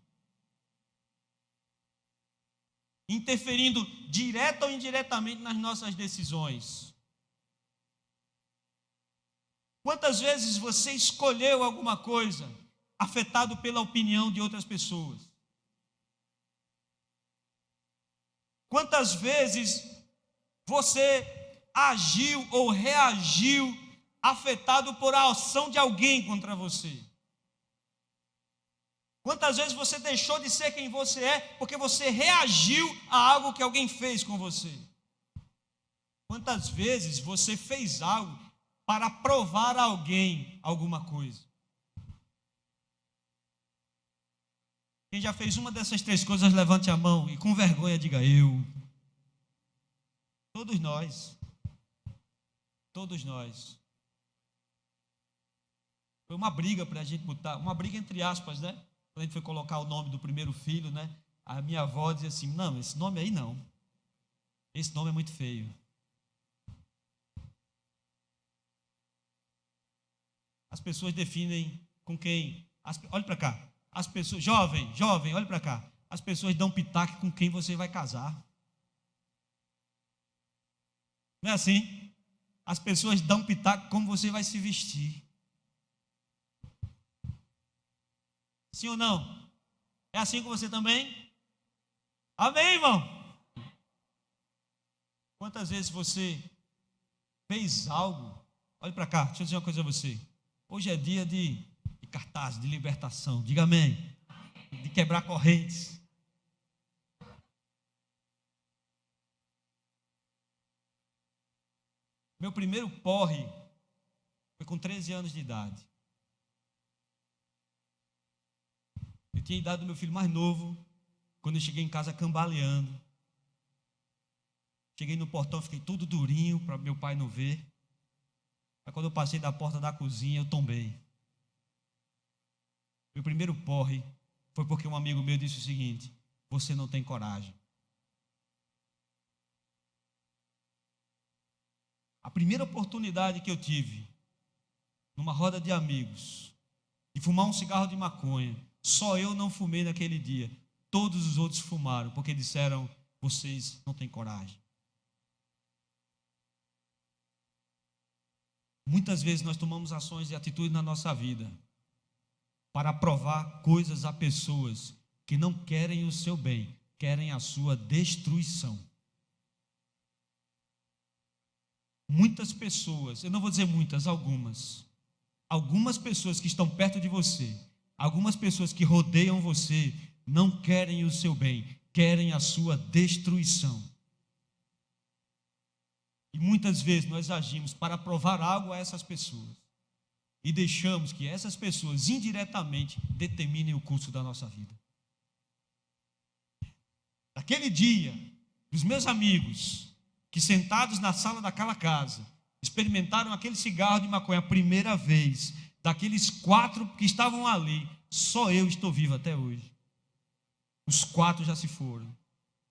interferindo direta ou indiretamente nas nossas decisões. Quantas vezes você escolheu alguma coisa afetado pela opinião de outras pessoas? Quantas vezes você agiu ou reagiu afetado por a ação de alguém contra você? Quantas vezes você deixou de ser quem você é porque você reagiu a algo que alguém fez com você? Quantas vezes você fez algo para provar a alguém alguma coisa? Quem já fez uma dessas três coisas, levante a mão e com vergonha diga: eu. Todos nós. Todos nós. Foi uma briga para a gente botar, uma briga entre aspas, né? Quando a gente foi colocar o nome do primeiro filho, né? A minha avó dizia assim: não, esse nome aí não. Esse nome é muito feio. As pessoas definem com quem. Olha para cá. As pessoas, jovem, olha para cá. As pessoas dão pitaco com quem você vai casar. Não é assim? As pessoas dão pitaco como você vai se vestir. Sim ou não? É assim com você também? Amém, irmão? Quantas vezes você fez algo? Olha para cá, deixa eu dizer uma coisa a você. Hoje é dia de cartaz, de libertação. Diga amém. De quebrar correntes. Meu primeiro porre foi com 13 anos de idade. Eu tinha idade do meu filho mais novo, quando eu cheguei em casa cambaleando. Cheguei no portão, fiquei tudo durinho para meu pai não ver. Aí quando eu passei da porta da cozinha, eu tombei. Meu primeiro porre foi porque um amigo meu disse o seguinte: você não tem coragem. A primeira oportunidade que eu tive, numa roda de amigos, de fumar um cigarro de maconha, só eu não fumei naquele dia. Todos os outros fumaram, porque disseram: vocês não têm coragem. Muitas vezes nós tomamos ações e atitudes na nossa vida para provar coisas a pessoas que não querem o seu bem, querem a sua destruição. Muitas pessoas, eu não vou dizer muitas, algumas pessoas que estão perto de você, algumas pessoas que rodeiam você, não querem o seu bem, querem a sua destruição. E muitas vezes nós agimos para provar algo a essas pessoas e deixamos que essas pessoas indiretamente determinem o curso da nossa vida. Naquele dia, os meus amigos que sentados na sala daquela casa experimentaram aquele cigarro de maconha a primeira vez, daqueles 4 que estavam ali, só eu estou vivo até hoje. Os 4 já se foram,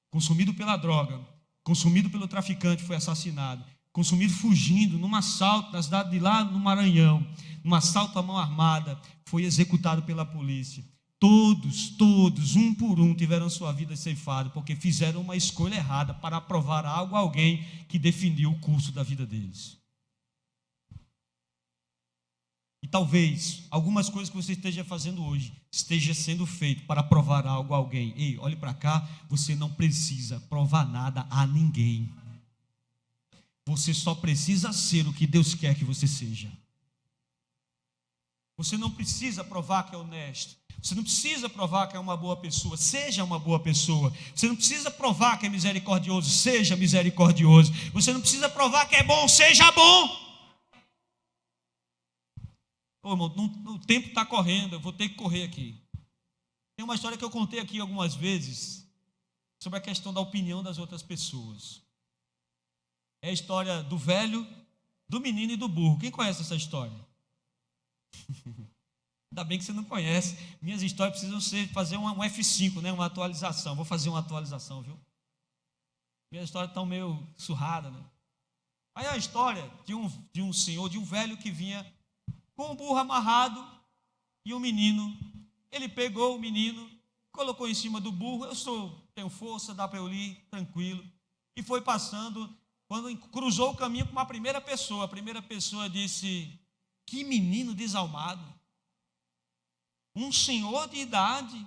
consumido pela droga, consumido pelo traficante, foi assassinado, consumido fugindo num assalto na cidade de lá no Maranhão, num assalto à mão armada, foi executado pela polícia. Todos, um por um, tiveram sua vida ceifada, porque fizeram uma escolha errada para aprovar algo a alguém que definiu o curso da vida deles. E talvez algumas coisas que você esteja fazendo hoje esteja sendo feito para provar algo a alguém. Ei, olhe para cá, você não precisa provar nada a ninguém. Você só precisa ser o que Deus quer que você seja. Você não precisa provar que é honesto. Você não precisa provar que é uma boa pessoa. Seja uma boa pessoa. Você não precisa provar que é misericordioso. Seja misericordioso. Você não precisa provar que é bom. Seja bom. Ô, irmão, o tempo está correndo. Eu vou ter que correr aqui. Tem uma história que eu contei aqui algumas vezes sobre a questão da opinião das outras pessoas. É a história do velho, do menino e do burro. Quem conhece essa história? Ainda bem que você não conhece. Minhas histórias precisam fazer um F5, né? Uma atualização. Vou fazer uma atualização, viu? Minhas histórias estão meio surradas, né? Aí a história de um senhor, de um velho que vinha com um burro amarrado e um menino. Ele pegou o menino, colocou em cima do burro. Tenho força, dá para eu ir tranquilo. E foi passando. Quando cruzou o caminho com uma primeira pessoa, a primeira pessoa disse: que menino desalmado. Um senhor de idade,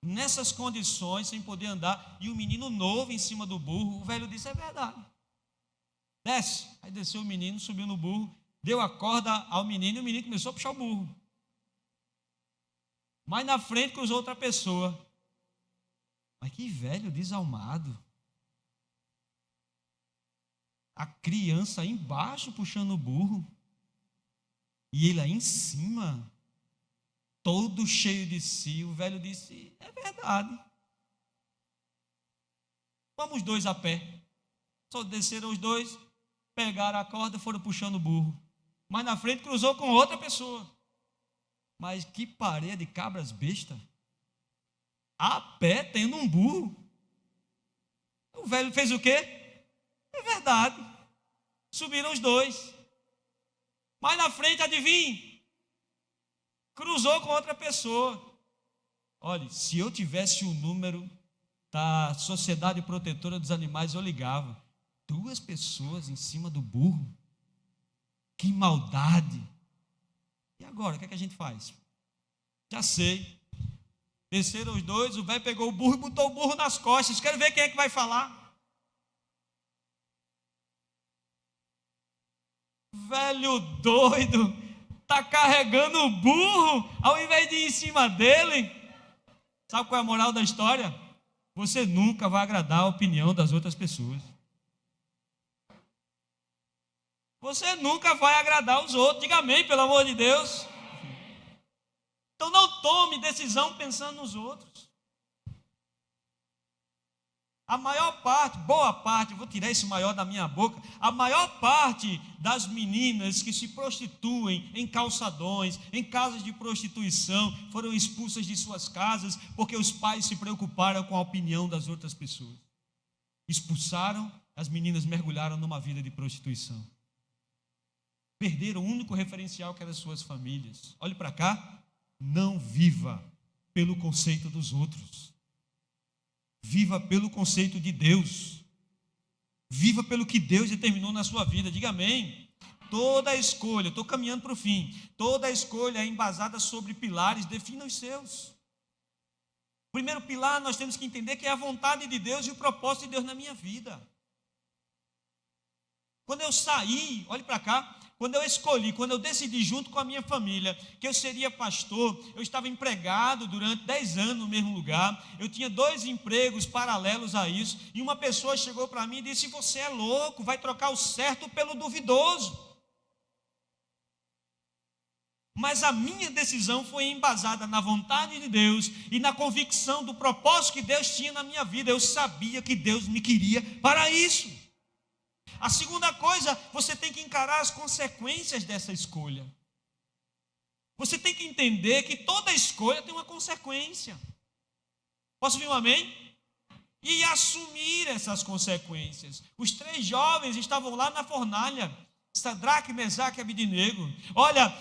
nessas condições, sem poder andar, e um menino novo em cima do burro. O velho disse: é verdade. Desce. Aí desceu o menino, subiu no burro, deu a corda ao menino e o menino começou a puxar o burro. Mas na frente cruzou outra pessoa. Mas que velho desalmado. A criança aí embaixo puxando o burro. E ele aí em cima, todo cheio de si. O velho disse: é verdade. Vamos 2 a pé. Só desceram os 2. pegaram a corda e foram puxando o burro. Mas na frente cruzou com outra pessoa. Mas que pareia de cabras besta. A pé tendo um burro. O velho fez o quê? É verdade. Subiram os dois. Mas na frente, adivinhe, cruzou com outra pessoa. Olha, se eu tivesse o número da Sociedade Protetora dos Animais, eu ligava. 2 pessoas em cima do burro. Que maldade. E agora, o que é que a gente faz? Já sei. Desceram os dois, o velho pegou o burro e botou o burro nas costas. Quero ver quem é que vai falar. Velho doido, está carregando o burro ao invés de ir em cima dele. Sabe qual é a moral da história? Você nunca vai agradar a opinião das outras pessoas. Você nunca vai agradar os outros. Diga amém, pelo amor de Deus. Então não tome decisão pensando nos outros. A maior parte, boa parte, eu vou tirar esse maior da minha boca, a maior parte das meninas que se prostituem em calçadões, em casas de prostituição, foram expulsas de suas casas porque os pais se preocuparam com a opinião das outras pessoas. Expulsaram, as meninas mergulharam numa vida de prostituição. Perderam o único referencial que era as suas famílias. Olhe para cá, não viva pelo conceito dos outros. Viva pelo conceito de Deus. Viva pelo que Deus determinou na sua vida. Diga amém. Toda escolha, estou caminhando para o fim. Toda escolha é embasada sobre pilares, defina os seus. O primeiro pilar nós temos que entender que é a vontade de Deus e o propósito de Deus na minha vida. Quando eu saí, olhe para cá, quando eu escolhi, quando eu decidi junto com a minha família que eu seria pastor, eu estava empregado durante 10 anos no mesmo lugar, eu tinha 2 empregos paralelos a isso, e uma pessoa chegou para mim e disse: você é louco, vai trocar o certo pelo duvidoso. Mas a minha decisão foi embasada na vontade de Deus e na convicção do propósito que Deus tinha na minha vida. Eu sabia que Deus me queria para isso. A segunda coisa, você tem que encarar as consequências dessa escolha. Você tem que entender que toda escolha tem uma consequência. Posso ouvir um amém? E assumir essas consequências. Os 3 jovens estavam lá na fornalha. Sadraque, Mesaque e Abednego. Olha,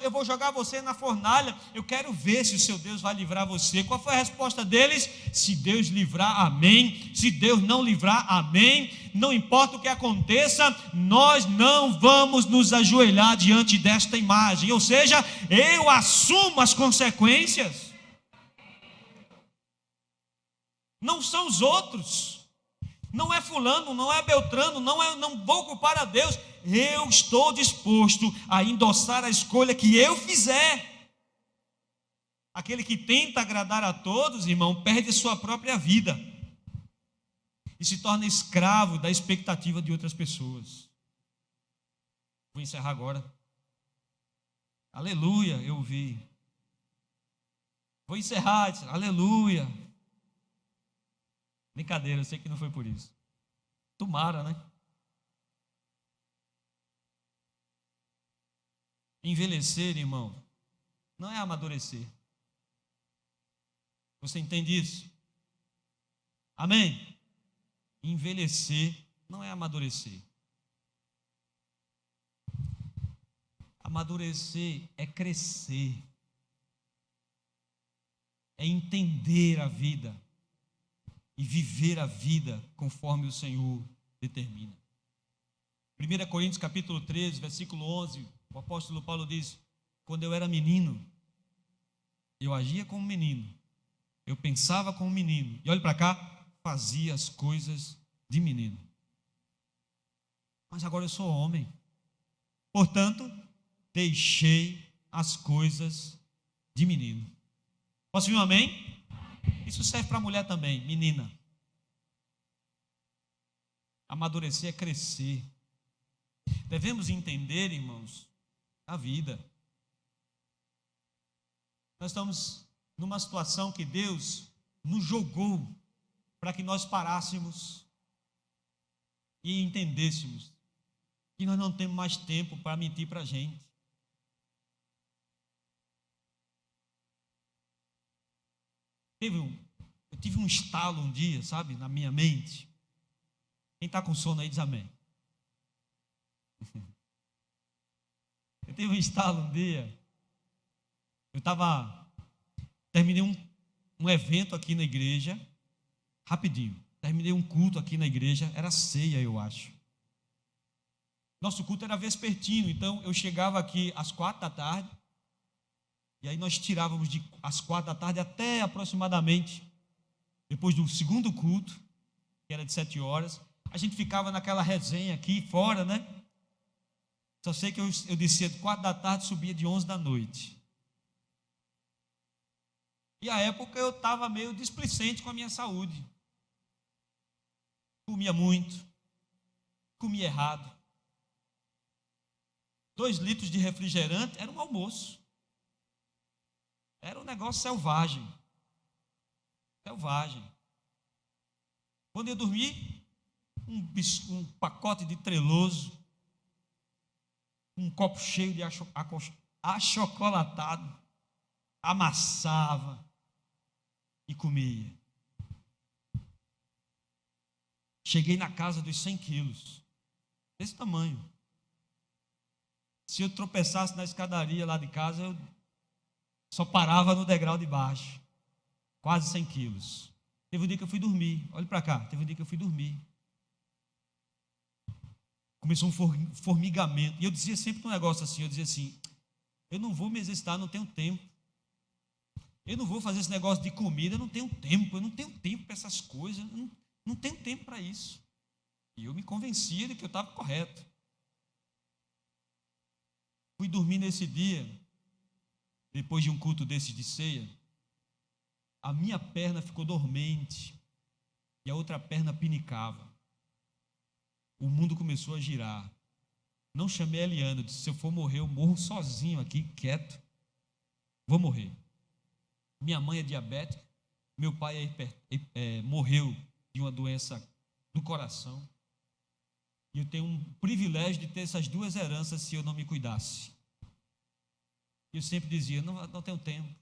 eu vou jogar você na fornalha. Eu quero ver se o seu Deus vai livrar você. Qual foi a resposta deles? Se Deus livrar, amém. Se Deus não livrar, amém. Não importa o que aconteça, nós não vamos nos ajoelhar diante desta imagem. Ou seja, eu assumo as consequências. Não são os outros. Não é fulano, não é Beltrano, não vou culpar a Deus. Eu estou disposto a endossar a escolha que eu fizer. Aquele que tenta agradar a todos, irmão, perde sua própria vida e se torna escravo da expectativa de outras pessoas. Vou encerrar agora. Aleluia, eu ouvi. Vou encerrar, aleluia. Brincadeira, eu sei que não foi por isso. Tomara, né? Envelhecer, irmão, não é amadurecer. Você entende isso? Amém? Envelhecer não é amadurecer. Amadurecer é crescer. É entender a vida e viver a vida conforme o Senhor determina. 1 Coríntios capítulo 13, versículo 11, o apóstolo Paulo diz: quando eu era menino, eu agia como menino, eu pensava como menino, e olha para cá, fazia as coisas de menino. Mas agora eu sou homem, portanto, deixei as coisas de menino. Posso ouvir um amém? Isso serve para a mulher também, menina. Amadurecer é crescer. Devemos entender, irmãos, a vida. Nós estamos numa situação que Deus nos jogou para que nós parássemos e entendêssemos que nós não temos mais tempo para mentir para a gente. Eu tive um estalo um dia, sabe, na minha mente. Quem está com sono aí diz amém. Eu tive um estalo um dia. Terminei um evento aqui na igreja, rapidinho. Terminei um culto aqui na igreja, era ceia, eu acho. Nosso culto era vespertino, então eu chegava aqui às 4 da tarde, e aí nós tirávamos às 4 da tarde até aproximadamente, depois do segundo culto, que era de 7 horas, a gente ficava naquela resenha aqui fora, né? Só sei que eu descia de 4 da tarde, subia de 11 da noite. E à época eu estava meio displicente com a minha saúde. Comia muito, comia errado. 2 litros de refrigerante era um almoço. Era um negócio selvagem. Selvagem. Quando eu dormi, um pacote de treloso, um copo cheio de achocolatado, amassava e comia. Cheguei na casa dos 100 quilos, desse tamanho. Se eu tropeçasse na escadaria lá de casa, eu só parava no degrau de baixo. Quase 100 quilos. Teve um dia que eu fui dormir. Olha para cá. Teve um dia que eu fui dormir. Começou um formigamento. E eu dizia sempre um negócio assim. Eu dizia assim, eu não vou me exercitar, não tenho tempo. Eu não vou fazer esse negócio de comida, eu não tenho tempo. Eu não tenho tempo para essas coisas. Eu não tenho tempo para isso. E eu me convencia de que eu estava correto. Fui dormir nesse dia, depois de um culto desse de ceia, a minha perna ficou dormente e a outra perna pinicava. O mundo começou a girar. Não chamei a Eliana, disse, se eu for morrer, eu morro sozinho aqui, quieto. Vou morrer. Minha mãe é diabética, meu pai morreu de uma doença do coração. E eu tenho um privilégio de ter essas 2 heranças se eu não me cuidasse. Eu sempre dizia, não tenho tempo,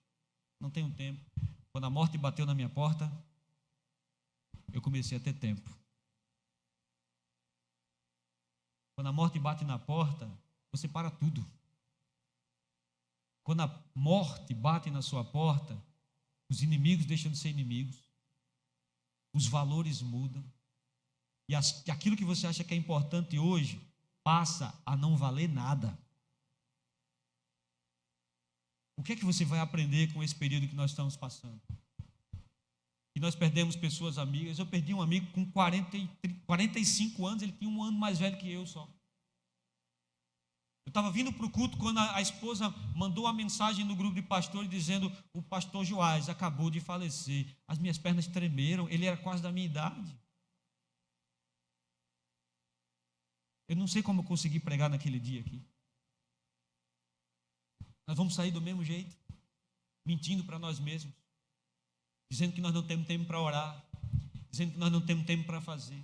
não tenho tempo. Quando a morte bateu na minha porta, eu comecei a ter tempo. Quando a morte bate na porta, você para tudo. Quando a morte bate na sua porta, os inimigos deixam de ser inimigos. Os valores mudam. E aquilo que você acha que é importante hoje, passa a não valer nada. O que é que você vai aprender com esse período que nós estamos passando? E nós perdemos pessoas amigas. Eu perdi um amigo com 45 anos, ele tinha um ano mais velho que eu só. Eu estava vindo para o culto quando a esposa mandou a mensagem no grupo de pastores dizendo, o pastor Joás acabou de falecer. As minhas pernas tremeram, ele era quase da minha idade. Eu não sei como eu consegui pregar naquele dia aqui. Nós vamos sair do mesmo jeito, mentindo para nós mesmos, dizendo que nós não temos tempo para orar, dizendo que nós não temos tempo para fazer,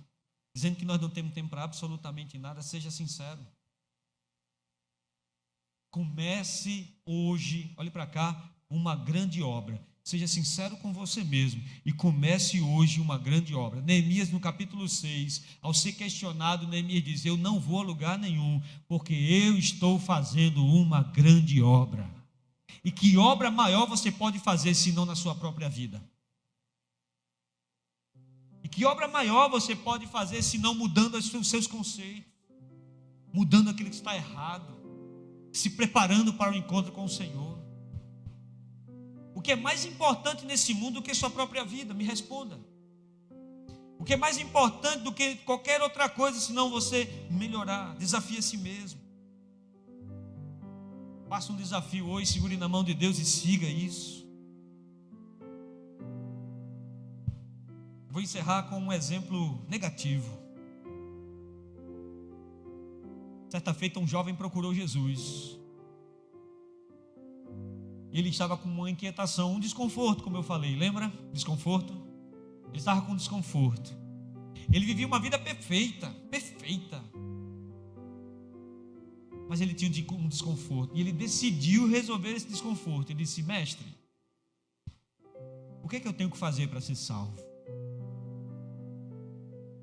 dizendo que nós não temos tempo para absolutamente nada. Seja sincero. Comece hoje, olhe para cá, uma grande obra. Seja sincero com você mesmo e comece hoje uma grande obra. Neemias, no capítulo 6, ao ser questionado, Neemias diz, eu não vou a lugar nenhum, porque eu estou fazendo uma grande obra. E que obra maior você pode fazer, senão na sua própria vida? E que obra maior você pode fazer, senão mudando os seus conceitos, mudando aquilo que está errado, se preparando para o encontro com o Senhor? O que é mais importante nesse mundo do que sua própria vida? Me responda. O que é mais importante do que qualquer outra coisa, senão você melhorar? Desafie a si mesmo. Faça um desafio hoje, segure na mão de Deus e siga isso. Vou encerrar com um exemplo negativo. Certa feita, um jovem procurou Jesus. Ele estava com uma inquietação, um desconforto, como eu falei, lembra? Desconforto. Ele estava com desconforto. Ele vivia uma vida perfeita, perfeita. mas ele tinha um desconforto. E ele decidiu resolver esse desconforto. Ele disse: mestre, o que é que eu tenho que fazer para ser salvo?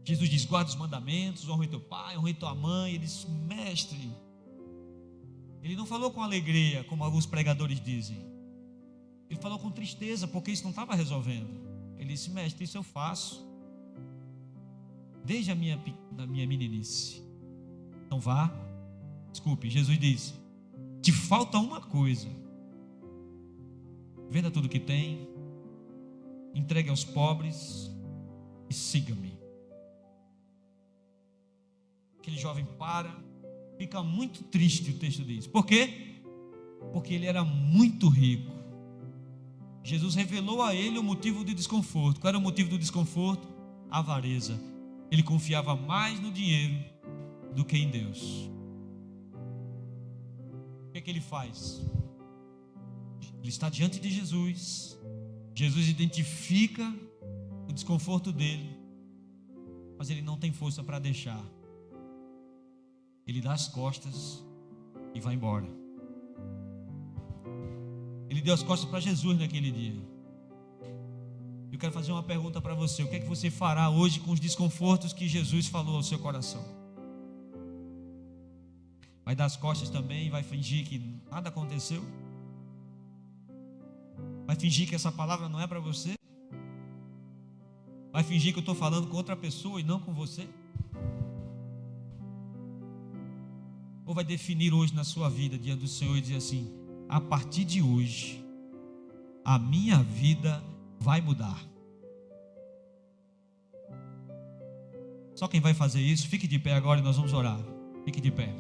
Jesus diz: guarda os mandamentos, honra teu pai, honra tua mãe. Ele disse: mestre. Ele não falou com alegria, como alguns pregadores dizem. Ele falou com tristeza, porque isso não estava resolvendo. Ele disse: mestre, isso eu faço desde a minha meninice. Então vá. Desculpe, Jesus diz: te falta uma coisa. Venda tudo que tem, entregue aos pobres e siga-me. Aquele jovem fica muito triste, o texto diz. Por quê? Porque ele era muito rico. Jesus revelou a ele o motivo do desconforto. Qual era o motivo do desconforto? A avareza. Ele confiava mais no dinheiro do que em Deus. O que é que ele faz? Ele está diante de Jesus. Jesus identifica o desconforto dele, mas ele não tem força para deixar. Ele dá as costas e vai embora. Ele deu as costas para Jesus naquele dia. Eu quero fazer uma pergunta para você: o que é que você fará hoje com os desconfortos que Jesus falou ao seu coração? Vai dar as costas também e vai fingir que nada aconteceu? Vai fingir que essa palavra não é para você? Vai fingir que eu estou falando com outra pessoa e não com você? Ou vai definir hoje na sua vida diante do Senhor e dizer assim: a partir de hoje a minha vida vai mudar? Só quem vai fazer isso, fique de pé agora e nós vamos orar. Fique de pé.